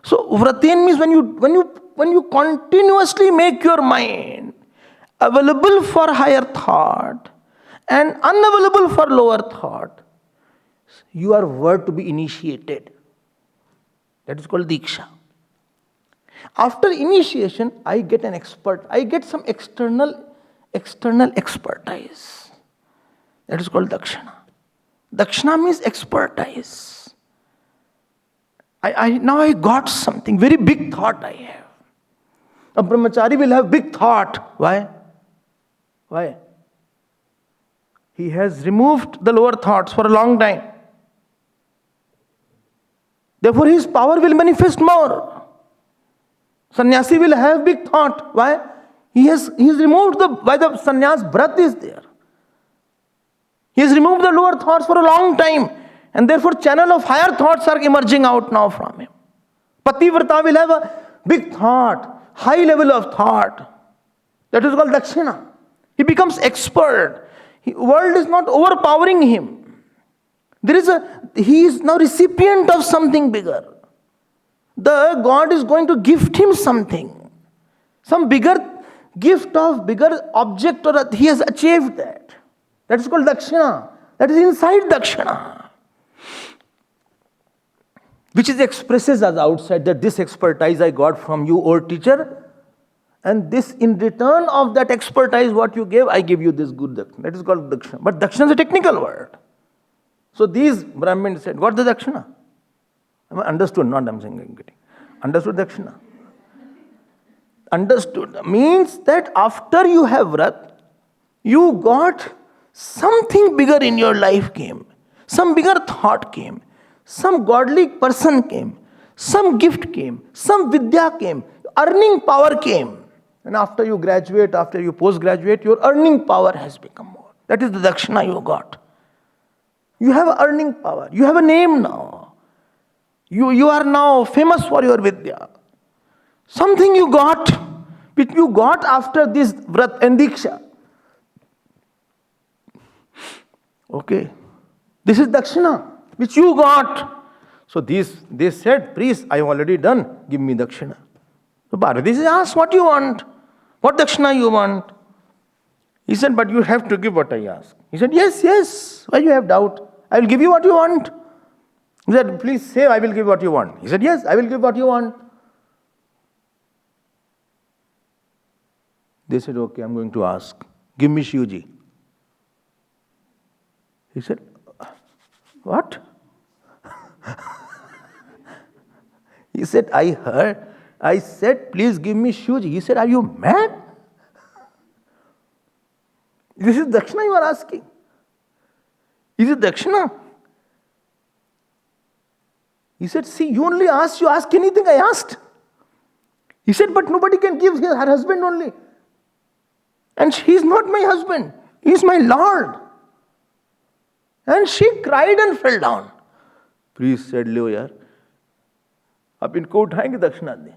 So vraten means when you continuously make your mind available for higher thought and unavailable for lower thought, you are worth to be initiated. That is called diksha. After initiation, I get an expert. I get some external expertise. That is called dakshina. Dakshina means expertise. Now I got something, very big thought I have. A brahmachari will have big thought. Why? He has removed the lower thoughts for a long time. Therefore his power will manifest more. Sannyasi will have big thought. Why? He has removed why the sannyas vrat is there. He has removed the lower thoughts for a long time, and therefore channel of higher thoughts are emerging out now from him. Pativrata will have a big thought, high level of thought. That is called dakshina. He becomes expert. World is not overpowering him. He is now recipient of something bigger. The God is going to gift him something. Some bigger gift of bigger object, or he has achieved that. That is called dakshina. That is inside dakshina. Which is expresses as outside that this expertise I got from you, O teacher, And this, in return of that expertise what you gave, I give you this good dakshina. That is called dakshina. But dakshina is a technical word. So these Brahmins said, what is dakshina? I understood, not I'm saying getting. Understood dakshina. Understood means that after you have vrat, you got something bigger in your life came. Some bigger thought came. Some godly person came. Some gift came. Some vidya came. Earning power came. And after you graduate, after you post-graduate, your earning power has become more. That is the dakshina you got. You have earning power. You have a name now. You are now famous for your vidya. Something you got, which you got after this vrat and diksha. Okay. This is dakshina, which you got. So they said, priest, I have already done. Give me dakshina. So Parvati said, ask what you want. What dakshina you want? He said, but you have to give what I ask. He said, yes, yes. Why you have doubt? I will give you what you want. He said, please say, I will give what you want. He said, yes, I will give what you want. They said, okay, I'm going to ask. Give me Shivji. He said, what? He said, I said, please give me Shivji. He said, are you mad? This is dakshina you are asking. Is it dakshina? He said, see, you only asked, you ask anything I asked. He said, but nobody can give her husband only. And he is not my husband. He is my Lord. And she cried and fell down. Priest said, लो यार, आप इनको उठाएंगे दक्षिणा दें.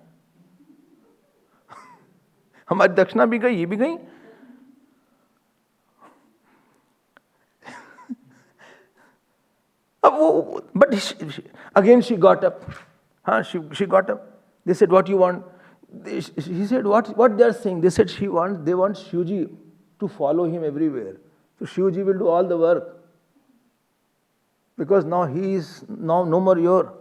हमारी दक्षिणा भी गई, ये भी गई. But again she got up. She got up. They said, what you want? He said, what they are saying? They said, they want Shivji to follow him everywhere. So Shivji will do all the work. Because now he is no more your.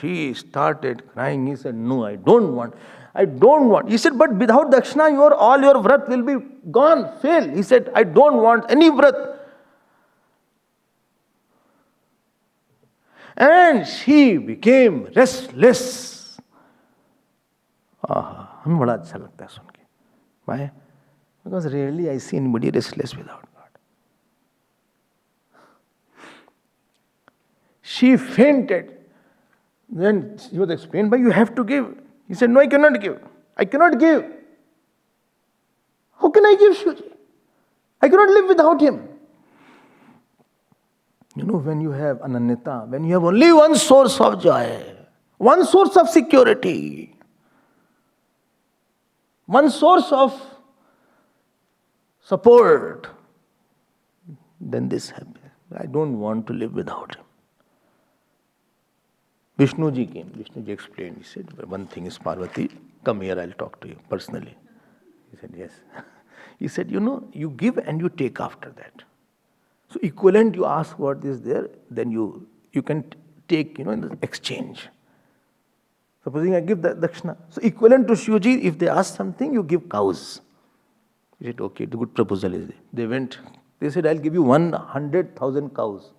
She started crying. He said, no, I don't want. I don't want. He said, but without dakshina, all your vrat will be gone, fail. He said, I don't want any vrat. And she became restless. हमें बड़ा अच्छा लगता है सुन के. Why? Because rarely I see anybody restless without God. She fainted. Then she was explained, but you have to give. He said, no, I cannot give. I cannot give. How can I give Shivji? I cannot live without him. When you have ananyata, when you have only one source of joy, one source of security, one source of support, then this happens. I don't want to live without him. Vishnuji came. Vishnuji explained. He said, one thing is Parvati, come here, I'll talk to you personally. He said, yes. He said, you give and you take after that. So equivalent, you ask what is there, then you can take, in the exchange. Supposing I give the dakshina. So equivalent to Shivji, if they ask something, you give cows. He said, okay, the good proposal is there. They went, they said, I'll give you 100,000 cows.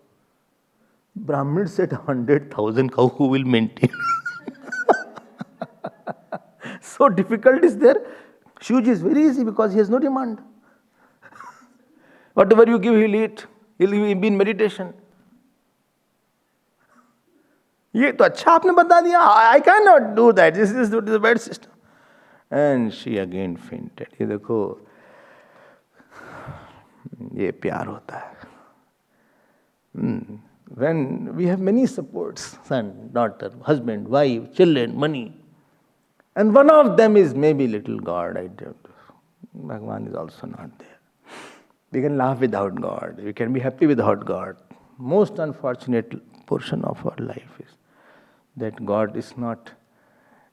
Brahmin said, 100,000 cows, who will maintain? So difficult is there. Shivji is very easy because he has no demand. Whatever you give, he'll eat. He'll be in meditation. ये तो अच्छा आपने बता दिया. I cannot do that. This is a bad system. And she again fainted. ये देखो, ये प्यार होता है. When we have many supports, son, daughter, husband, wife, children, money, and one of them is maybe little God. Bhagavan is also not there. We can laugh without God. We can be happy without God. Most unfortunate portion of our life is that God is not.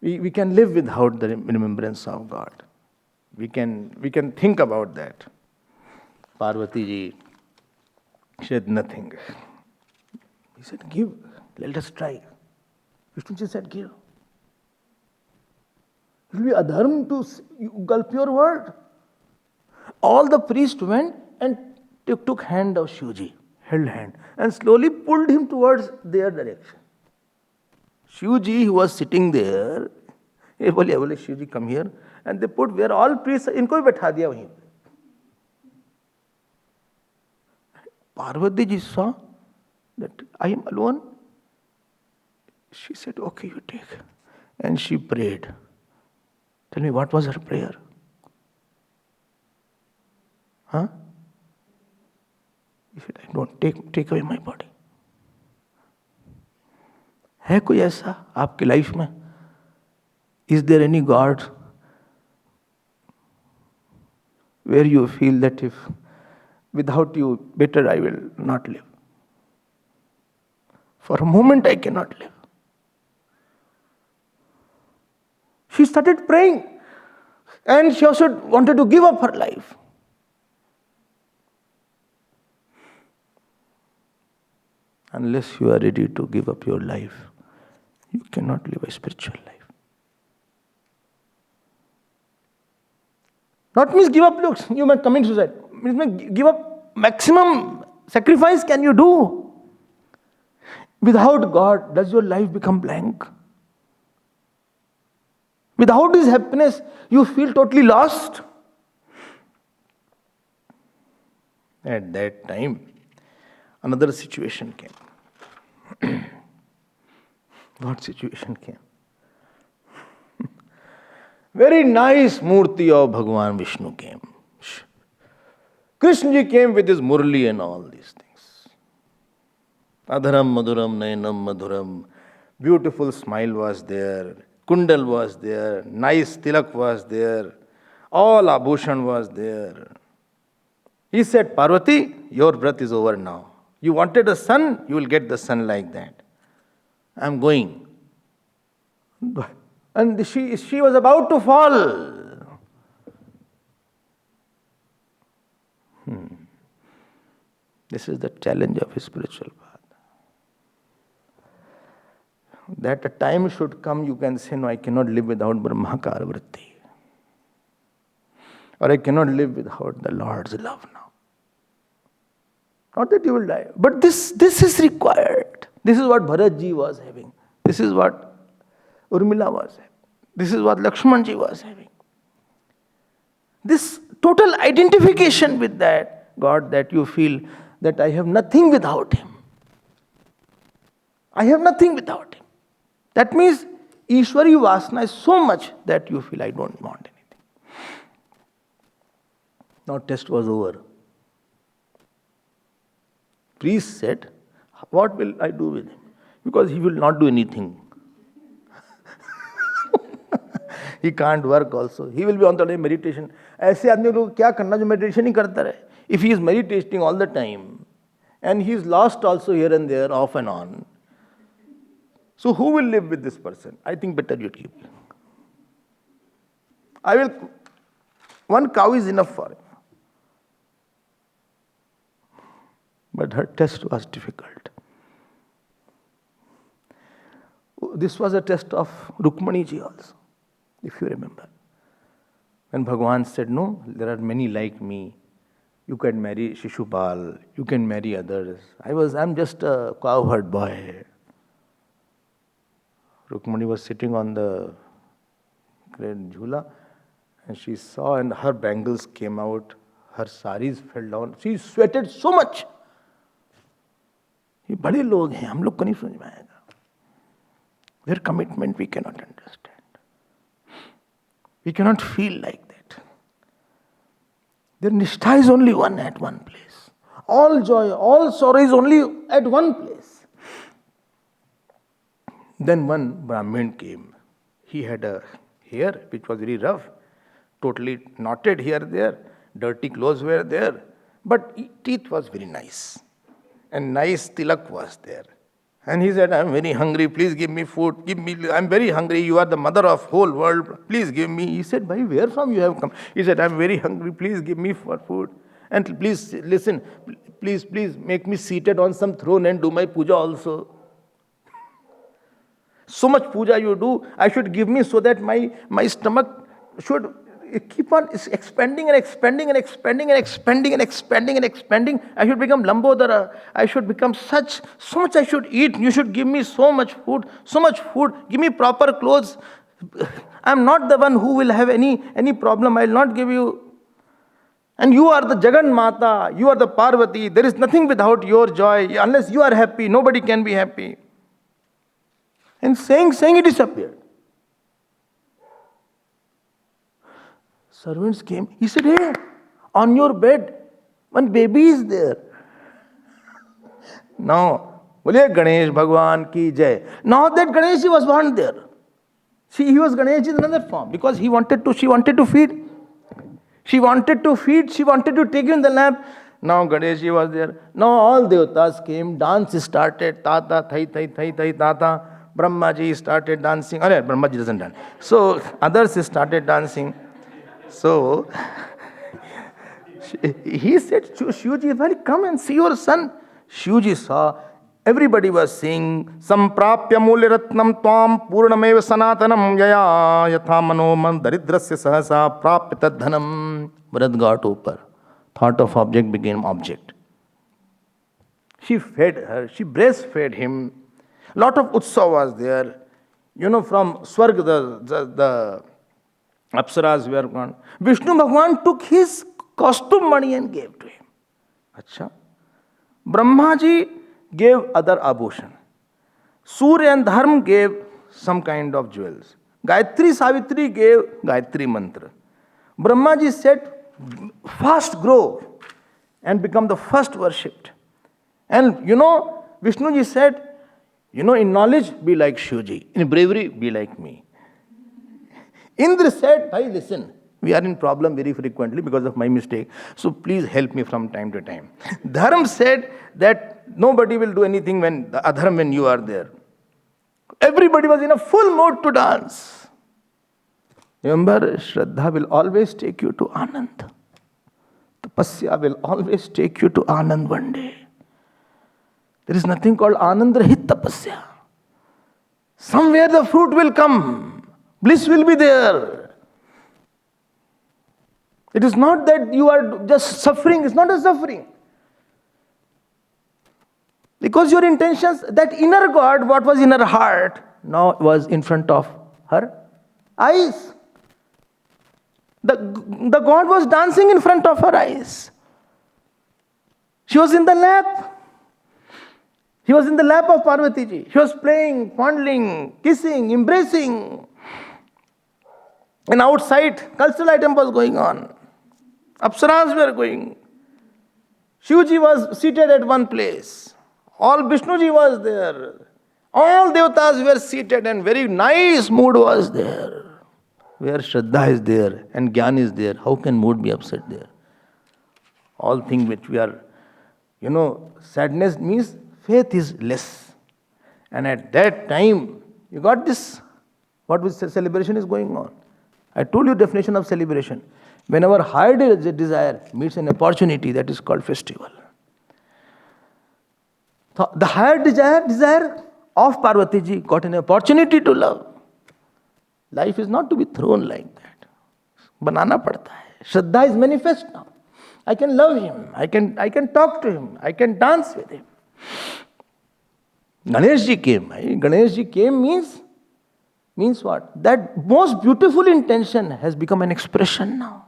We can live without the remembrance of God. We can think about that. Parvati ji said nothing. He said, give. Let us try. Vishnu ji said, give. It will be adharm to gulp your word. All the priests went and took hand of Shivji, held hand, and slowly pulled him towards their direction. Shivji, who was sitting there, he बोले Shivji, come here, and they put where all priests, इनको भी बैठा दिया वहीं पे. Parvati ji saw that I am alone. She said, okay, you take. And she prayed. Tell me, what was her prayer? Huh? He said, I don't take away my body. है कोई ऐसा आपकी लाइफ में? Is there any God where you feel that if without you better I will not live? For a moment I cannot live. She started praying, and she also wanted to give up her life. Unless you are ready to give up your life, you cannot live a spiritual life. Not means give up looks, you may commit suicide. Means give up maximum sacrifice can you do. Without God, does your life become blank? Without His happiness, you feel totally lost. At that time, another situation came. What situation came? Very nice murti of Bhagavan Vishnu came. Krishna ji came with his murli and all these things. Adharam madhuram nayanam madhuram. Beautiful smile was there. Kundal was there. Nice tilak was there. All abhushan was there. He said, Parvati, your breath is over now. You wanted a son, you will get the son like that. I am going. And she was about to fall. This is the challenge of a spiritual path. That a time should come you can say, no, I cannot live without Brahmakar Vritti. Or I cannot live without the Lord's love now. Not that you will die. But this is required. This is what Bharatji was having. This is what Urmila was having. This is what Lakshmanji was having. This total identification with that God, that you feel that I have nothing without Him. I have nothing without Him. That means Ishwari Vasana is so much that you feel I don't want anything. Now test was over. Priest said, what will I do with him? Because he will not do anything. He can't work also. He will be on the day meditation. ऐसे आदमी को क्या करना जो meditation ही करता रहे? If he is meditating all the time and he is lost also here and there, off and on, so who will live with this person? I think better you keep. One cow is enough for him. But her test was difficult. This was a test of Rukmani ji also, if you remember. When Bhagavan said, no, there are many like me. You can marry Shishupal, you can marry others. I'm just a cowherd boy. Rukmani was sitting on the great jhula, and she saw, and her bangles came out, her saris fell down. She sweated so much. ये बड़े लोग हैं, हम लोग को नहीं समझ में आएगा. Their commitment we cannot understand. We cannot feel like that. Their nishtha is only one at one place. All joy, all sorrow is only at one place. Then one Brahmin came. He had a hair which was very rough, totally knotted here, there, dirty clothes were there, but teeth was very nice. And nice tilak was there. And he said, I am very hungry, please give me food. I am very hungry, you are the mother of whole world, please give me. He said, Bhai, where from you have come? He said, I am very hungry, please give me for food. And please listen, please make me seated on some throne and do my puja also. So much puja you do, I should give me so that my stomach should keep on expanding and expanding and expanding and expanding and expanding and expanding. I should become Lambodara. I should become so much I should eat. You should give me so much food, so much food. Give me proper clothes. I'm not the one who will have any problem. I'll not give you. And you are the Jagan Mata, you are the Parvati. There is nothing without your joy. Unless you are happy, nobody can be happy. And saying it disappeared. Servants came. He said, hey, on your bed, one baby is there. Now, Bole Ganesh Bhagwan ki jai. Now that Ganesh was born there. See, he was Ganesh in another form because she wanted to feed. She wanted to feed, she wanted to take you in the lap. Now Ganesh was there. Now all devatas came, dance started. Tata, thai, tata. Brahmaji started dancing. Brahmaji doesn't dance. So others started dancing. So he said, Shivaji, come and see your son. Shivaji saw. Everybody was saying, Samprapya mulyaratnam tvam purnameva sanatanam yaya yatha manoman daridrasya sahasa prapya tadhanam. Bharat got upar. Thought of object became object. She fed her, she breastfed him. Lot of utsav was there. From Swarg, the Apsaras were gone. Vishnu Bhagwan took his costume money and gave to him. Acha. Brahmaji gave other abhushan. Surya and Dharma gave some kind of jewels. Gayatri Savitri gave Gayatri Mantra. Brahmaji said, fast grow and become the first worshipped. And Vishnuji said, in knowledge be like Shivaji, in bravery be like me. Indra said, hey, listen, we are in problem very frequently because of my mistake. So please help me from time to time. Dharma said that nobody will do anything when you are there. Everybody was in a full mood to dance. Remember, Shraddha will always take you to Anand. Tapasya will always take you to Anand one day. There is nothing called Anand Rahit Tapasya. Somewhere the fruit will come. Bliss will be there. It is not that you are just suffering. It's not a suffering. Because your intentions, that inner God, what was in her heart, now was in front of her eyes. The God was dancing in front of her eyes. She was in the lap. He was in the lap of Parvati ji. She was playing, fondling, kissing, embracing. And outside, cultural item was going on. Apsaras were going. Shivaji was seated at one place. All Vishnuji was there. All devatas were seated and very nice mood was there. Where Shraddha is there and Gyan is there, how can mood be upset there? All things which we are, sadness means faith is less. And at that time, you got this, what was celebration is going on. I told you definition of celebration. Whenever higher desire meets an opportunity, that is called festival. So the higher desire of Parvati ji got an opportunity to love. Life is not to be thrown like that. Banana padta hai. Shraddha is manifest now. I can love him. I can talk to him. I can dance with him. Ganesh ji came. Ganesh ji came means what? That most beautiful intention has become an expression now.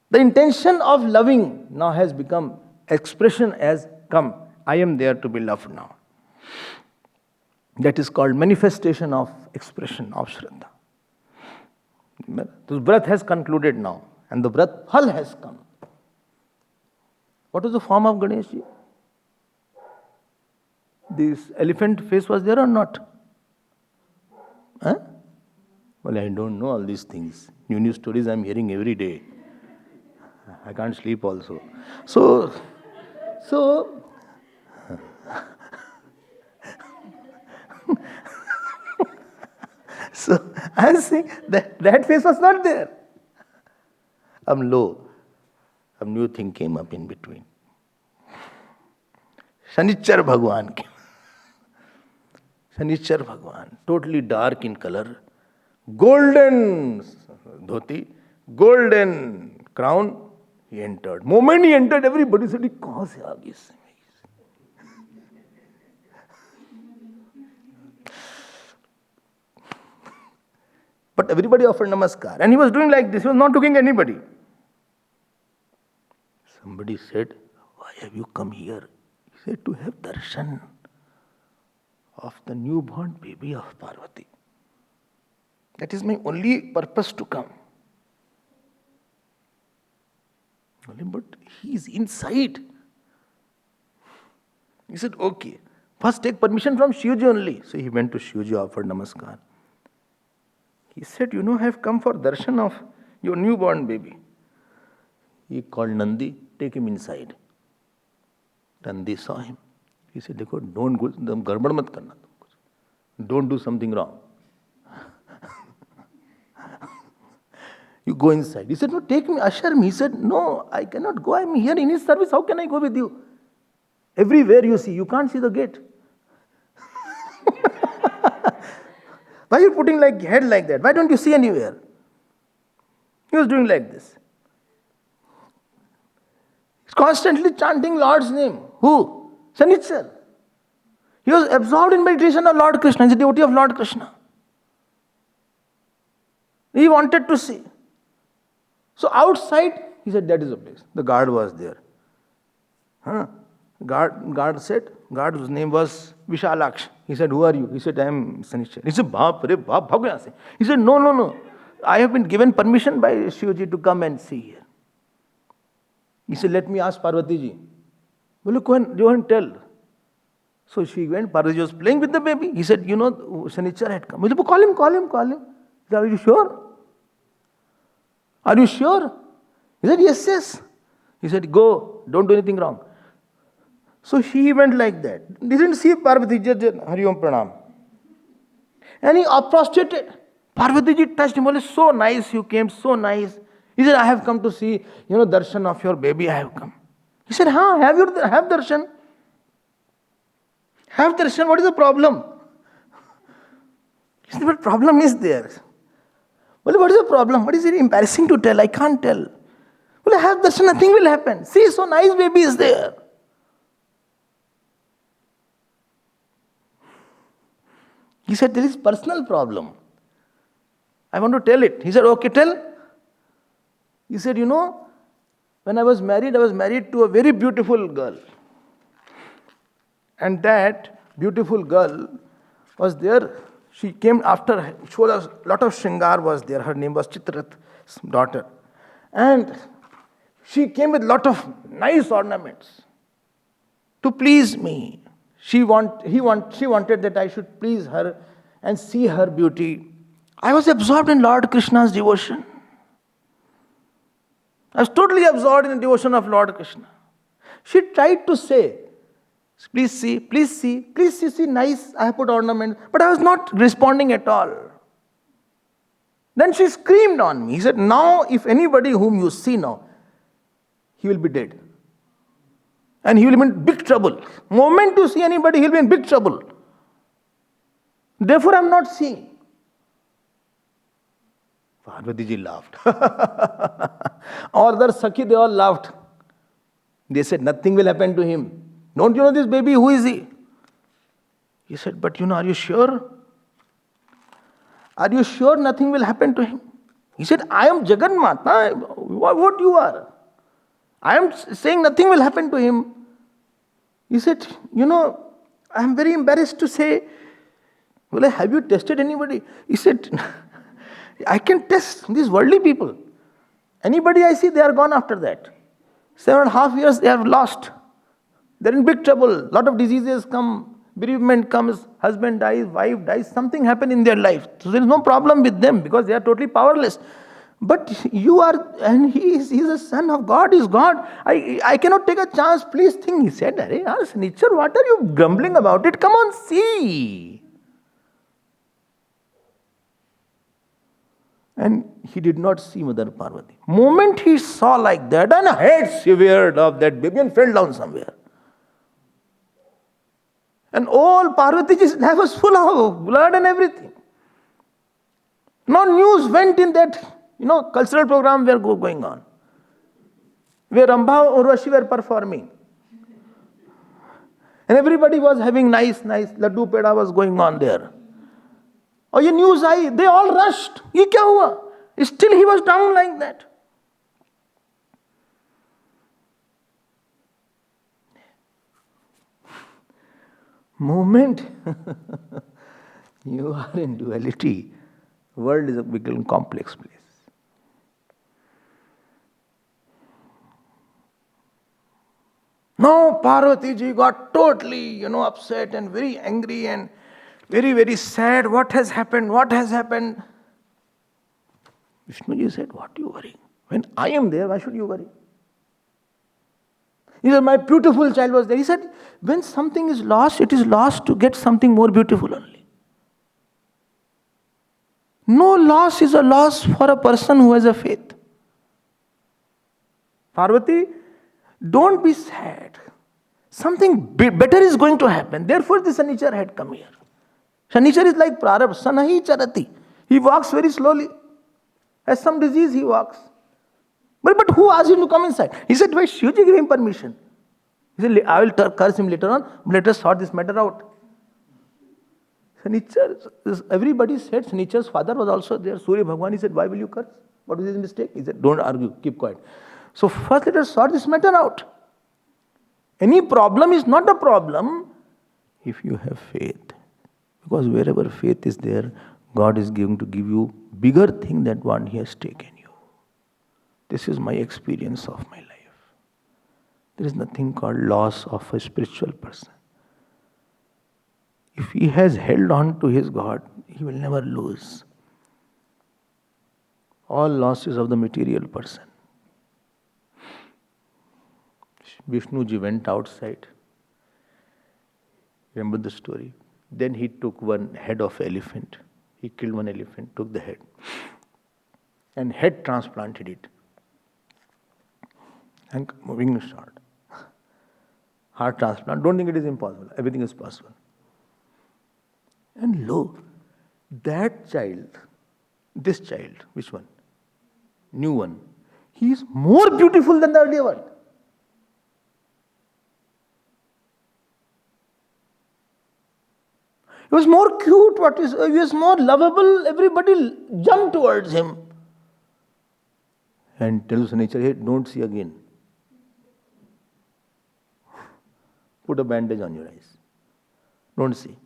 The intention of loving now has become expression has come. I am there to be loved now. That is called manifestation of expression of Shraddha. The Vrat has concluded now and the Vrat Phal has come. What was the form of Ganesh ji? This elephant face was there or not? Huh? Well, I don't know all these things. New stories I am hearing every day. I can't sleep also. So I am saying that face was not there. I'm low. A new thing came up in between. Shanichar Bhagwan came. Shanichar Bhagwan, totally dark in color, golden dhoti, golden crown. He entered. Moment he entered, everybody said, "Kahan se aa gaya isme?" But everybody offered namaskar. And he was doing like this. He was not looking at anybody. Somebody said, "Why have you come here?" He said, "To have darshan of the newborn baby of Parvati. That is my only purpose to come." But he is inside. He said, "Okay, first take permission from Shivji only." So he went to Shivji, offered namaskar. He said, "I have come for darshan of your newborn baby." He called Nandi, "Take him inside." Nandi saw him. He said, "Dekho, don't go, garbad mat karna. Don't do something wrong. You go inside." He said, "No, take me, usher me." He said, "No, I cannot go. I am here in his service. How can I go with you? Everywhere you see, you can't see the gate. Why are you putting like head like that? Why don't you see anywhere?" He was doing like this. He's constantly chanting Lord's name. Who? Shanichar. He was absorbed in meditation of Lord Krishna. He's a devotee of Lord Krishna. He wanted to see. So outside, he said, "That is the place." The guard was there. Guard said, guard's name was Vishalaksh. He said, "Who are you?" He said, "I am Shanichar." He said, "Baap re baap, bhag yahan se." He said, No. I have been given permission by Shivji to come and see here." He said, "Let me ask Parvati ji." Well, go and tell. So she went. Parvati was playing with the baby. He said, Shanichar had come. He said, Call him. He said, "Are you sure? Are you sure?" He said, Yes. He said, "Go, don't do anything wrong." So she went like that. Didn't see Parvati ji, Hari Om Pranam. And he prostrated. Parvati ji touched him. Well, "So nice you came, so nice." He said, "I have come to see, darshan of your baby, I have come." He said, have darshan. Have darshan, what is the problem? He said, "What problem is there?" Well, "What is the problem? What is it embarrassing to tell? I can't tell." Well, have darshan, nothing will happen. See, so nice baby is there. He said, "There is personal problem. I want to tell it." He said, "Okay, tell." He said, when I was married to a very beautiful girl. And that beautiful girl was there. She came after, a lot of shringar was there. Her name was Chitrath's daughter. And she came with lot of nice ornaments to please me. She wanted that I should please her and see her beauty. I was absorbed in Lord Krishna's devotion. I was totally absorbed in the devotion of Lord Krishna. She tried to say, "Please see, nice, I have put ornaments." But I was not responding at all. Then she screamed on me. He said, "Now, if anybody whom you see now, he will be dead. And he will be in big trouble. Moment you see anybody, he'll be in big trouble. Therefore, I'm not seeing." Parvati ji laughed. All the Sakhi, they all laughed. They said, "Nothing will happen to him. Don't you know this baby? Who is he?" He said, "But are you sure? Are you sure nothing will happen to him?" He said, "I am Jagannatha. What you are? I am saying nothing will happen to him." He said, "I am very embarrassed to say." Well, "Have you tested anybody?" He said, "I can test these worldly people. Anybody I see, they are gone after that. 7.5 years they have lost. They're in big trouble. Lot of diseases come, bereavement comes, husband dies, wife dies, something happen in their life. So there is no problem with them because they are totally powerless. But you are, and he is a son of God, is God. I cannot take a chance. Please think." He said, "Arey yaar, Shanichar, what are you grumbling about it? Come on, see." And he did not see Mother Parvati. Moment he saw like that, and head severed of that baby and fell down somewhere. And all Parvatiji's life was full of blood and everything. No news went in that, cultural program were going on, where Rambha or Urvashi were performing. And everybody was having nice laddu peda was going on there. Oh, ye news aayi, they all rushed. Ye kya hua? Still he was down like that. Moment you are in duality, world is a big and complex place. Now Parvati ji got totally, upset and very angry and very, very sad. What has happened? What has happened? Vishnu ji said, what are you worrying? When I am there, why should you worry? He said, my beautiful child was there. He said, when something is lost, it is lost to get something more beautiful only. No loss is a loss for a person who has a faith. Parvati, don't be sad. Something better is going to happen. Therefore, the Shanichar had come here. Shanichar is like Prarabh, Sanahi Charati. He walks very slowly. Has some disease, he walks. But who asked him to come inside? He said, why Shivji gave him permission? He said, I will curse him later on, but let us sort this matter out. Shanichar, everybody said Shanichar's father was also there. Surya Bhagwan, he said, why will you curse? What was his mistake? He said, don't argue, keep quiet. So first let us sort this matter out. Any problem is not a problem if you have faith. Because wherever faith is there, God is going to give you bigger thing than what He has taken you. This is my experience of my life. There is nothing called loss of a spiritual person. If he has held on to his God, he will never lose. All losses of the material person. Vishnuji went outside. Remember the story? Then he took one head of elephant. He killed one elephant, took the head, and head transplanted it. And moving short. Heart transplant, don't think it is impossible. Everything is possible. And lo, that child, this child, which one? New one. He is more beautiful than the earlier one. He was more cute, he was more lovable, everybody jumped towards him. And tells nature, hey, don't see again. Put a bandage on your eyes. Don't see.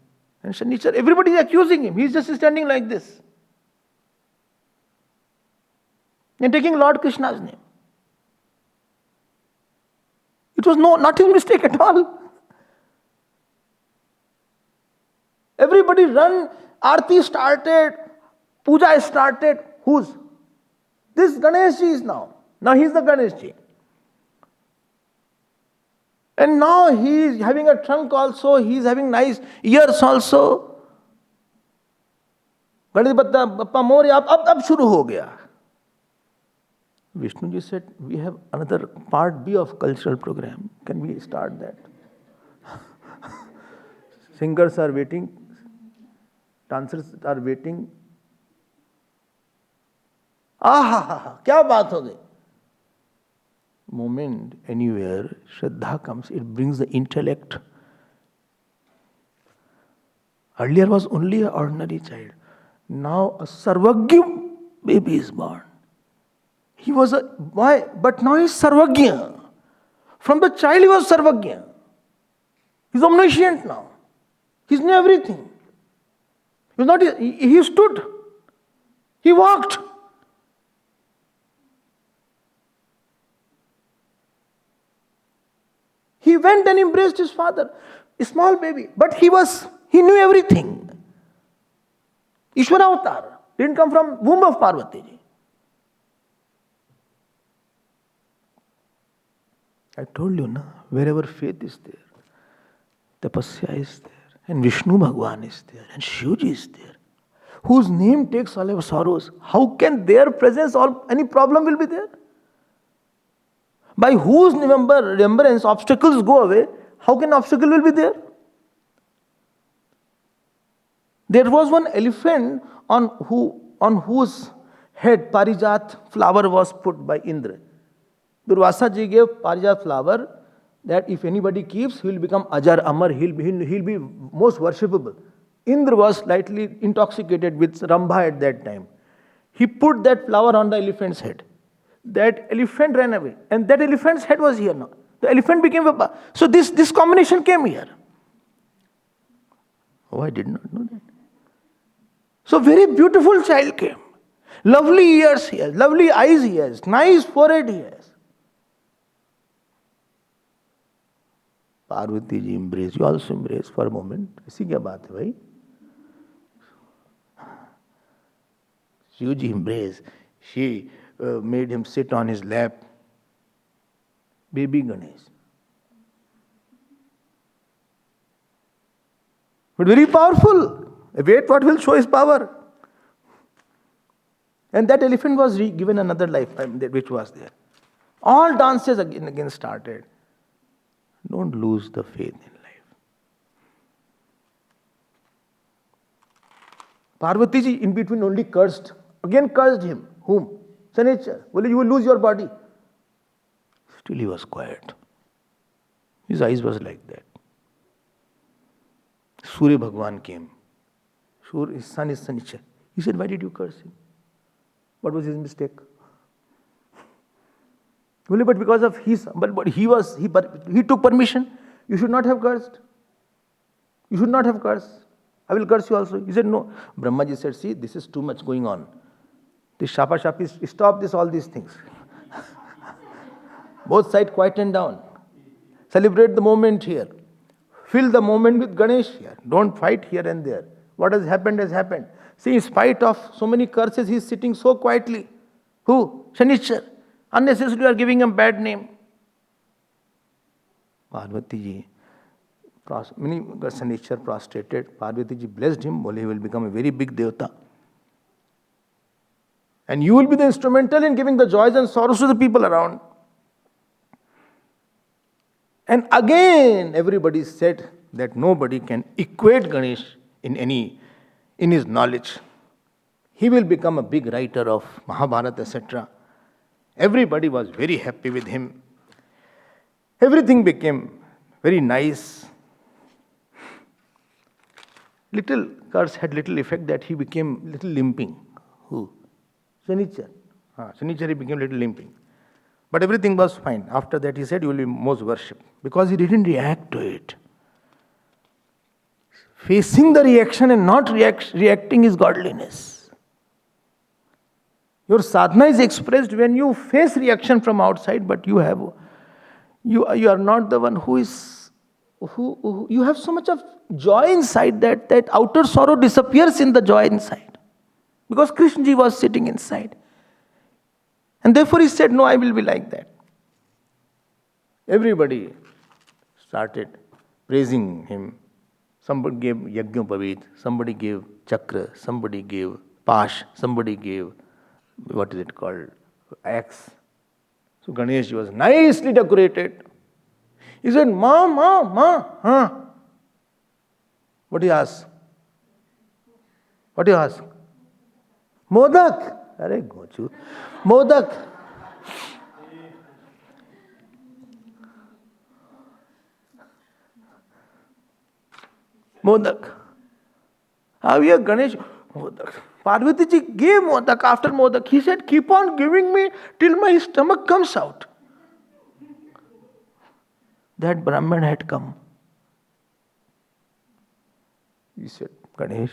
And Shanichar, everybody is accusing him. He is just standing like this. And taking Lord Krishna's name. It was not his mistake at all. Everybody run, Aarti started, Puja started. Whose? This Ganeshji is now. Now he is the Ganeshji. And now he is having a trunk also, he is having nice ears also. Ganeshji Bappa Moria, ab shuru ho gaya. Vishnuji said, we have another part B of cultural program. Can we start that? Singers are waiting. Dancers are waiting. Kya baat ho gayi? Moment anywhere, Shraddha comes, it brings the intellect. Earlier was only an ordinary child. Now a Sarvagya baby is born. He was why? But now he is Sarvagya. From the child he was Sarvagya. He is omniscient now. He knew everything. He stood. He walked. He went and embraced his father. A small baby. But he knew everything. Ishwara Avatar didn't come from womb of Parvati ji. I told you, wherever faith is there, tapasya is there, and Vishnu Bhagwan is there, and Shivji is there, whose name takes all our sorrows. How can their presence any problem will be there? By whose remembrance obstacles go away, how can obstacle will be there? There was one elephant on whose head Parijat flower was put by Indra. Durvasa ji gave Parijat flower that if anybody keeps, he will become Ajar Amar, he'll be most worshipable. Indra was slightly intoxicated with Rambha at that time. He put that flower on the elephant's head. That elephant ran away. And that elephant's head was here now. The elephant became a... So this combination came here. Oh, I did not know that. So very beautiful child came. Lovely ears he has, lovely eyes he has, nice forehead he has. Parvati ji embraced, you also embrace for a moment. ऐसी क्या बात है भाई? Shiv ji embraced. She made him sit on his lap. Baby Ganesh. But very powerful. Wait, what will show his power? And that elephant was given another lifetime, which was there. All dances again started. Don't lose the faith in life. Parvati ji in between only cursed. Again cursed him. Whom? Shanichar. Well, you will lose your body. Still he was quiet. His eyes was like that. Surya Bhagwan came. His son is Shanichar. He said, why did you curse him? What was his mistake? Only but because of his, but he took permission. You should not have cursed. You should not have cursed. I will curse you also. He said, no. Brahmaji said, see, this is too much going on. This shapa-shapi, stop all these things. Both sides quieten down. Celebrate the moment here. Fill the moment with Ganesh here. Don't fight here and there. What has happened has happened. See, in spite of so many curses, he is sitting so quietly. Who? Shanichar. Unnecessarily you are giving him bad name. Parvati ji, Shanichar prostrated. Parvati ji blessed him. He will become a very big devata. And you will be the instrumental in giving the joys and sorrows to the people around. And again, everybody said that nobody can equate Ganesh in his knowledge. He will become a big writer of Mahabharata, etc. Everybody was very happy with him. Everything became very nice. Little curse had little effect that he became little limping. Who? Shanichar. Shanichar, he became little limping. But everything was fine. After that he said, you will be most worshipped. Because he didn't react to it. Facing the reaction and not reacting is godliness. Your sadhana is expressed when you face reaction from outside, but you are not the one who you have so much of joy inside that outer sorrow disappears in the joy inside. Because Krishna ji was sitting inside. And therefore he said, no, I will be like that. Everybody started praising him. Somebody gave Yajnapavid, somebody gave Chakra, somebody gave Pash, somebody gave, what is it called, axe. So Ganesh was nicely decorated. He said, Ma. What do you ask? What do you ask? Modak. Arey gochu. Modak. Modak. How here Ganesh? Modak. Parvati ji gave Modak after Modak. He said, keep on giving me till my stomach comes out. That Brahman had come. He said, Ganesh,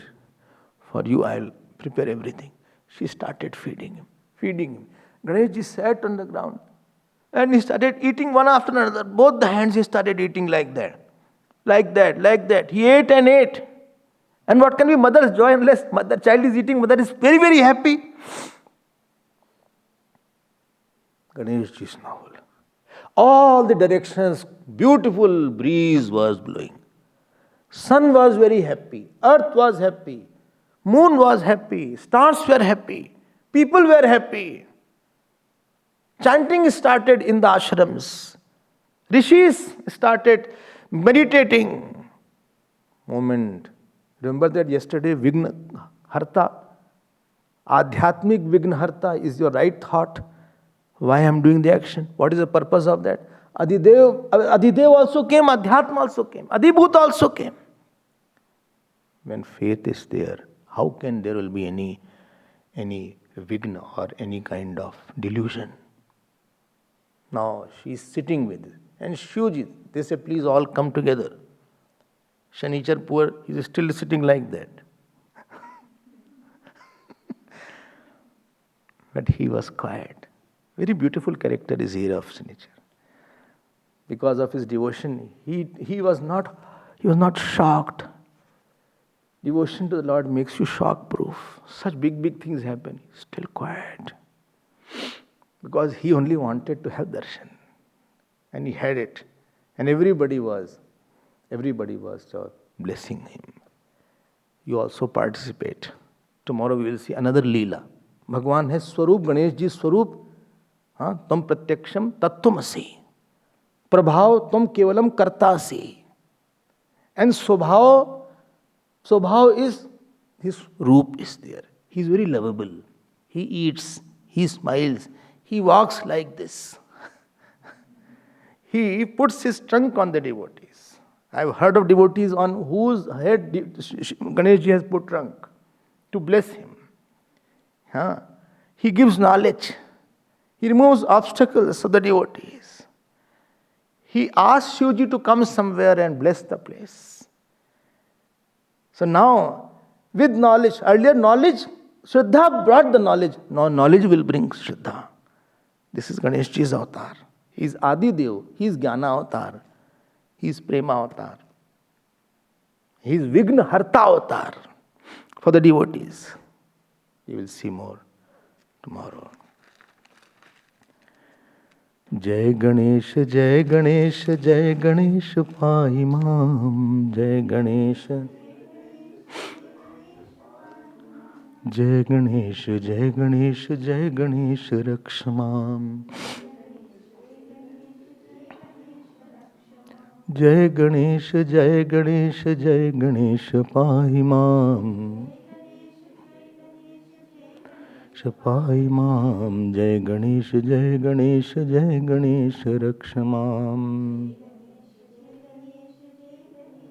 for you I'll prepare everything. She started feeding him. Ganesh ji sat on the ground and he started eating one after another. Both the hands he started eating like that. Like that. He ate and ate. And what can be mother's joy unless the child is eating, mother is very, very happy. Ganesh ji snowball. All the directions, beautiful breeze was blowing. Sun was very happy. Earth was happy. Moon was happy. Stars were happy. People were happy. Chanting started in the ashrams. Rishis started meditating. Moment Remember that yesterday, Vigna Harta, Adhyatmik Vigna Harta is your right thought. Why I am doing the action? What is the purpose of that? Adidev also came, Adhyatma also came, Adibhut also came. When faith is there, how can there will be any vigna or any kind of delusion? Now she is sitting with it. And Shuji, they said, please all come together. Shanichar poor, he is still sitting like that. But he was quiet. Very beautiful character is here of Shanichar. Because of his devotion, he was not shocked. Devotion to the Lord makes you shock proof. Such big things happen. Still quiet. Because he only wanted to have darshan. And he had it. And everybody was blessing him. You also participate. Tomorrow we will see another Leela. Bhagwan has Swarup, Ganesh ji Swarup. Tam pratyaksham tattvamasi. Prabhav tam kevalam kartasi. And Swabhav is, his Roop is there. He is very lovable. He eats, he smiles, he walks like this. He puts his trunk on the devotees. I have heard of devotees on whose head Ganeshji has put trunk to bless him. He gives knowledge. He removes obstacles of the devotees. He asks Shivji to come somewhere and bless the place. So now, with knowledge, earlier knowledge, Shraddha brought the knowledge. Now knowledge will bring Shraddha. This is Ganeshji's avatar. He is Adidev. He is Jnana avatar. He is Prema avatar. He is Vigna Harta avatar for the devotees. You will see more tomorrow. Jai Ganesh, Jai Ganesh, Jai Ganesh, Pahi Mam, Jai Ganesh. Jai Ganesh, Jai Ganesh, Jai Ganesh, Rakshamam. Jai Ganesh, Jai Ganesh, Jai Ganesh, Pahi Mam. Shapai Mam, Jai Ganesh, Jai Ganesh, Jai Ganesh, Rakshamam.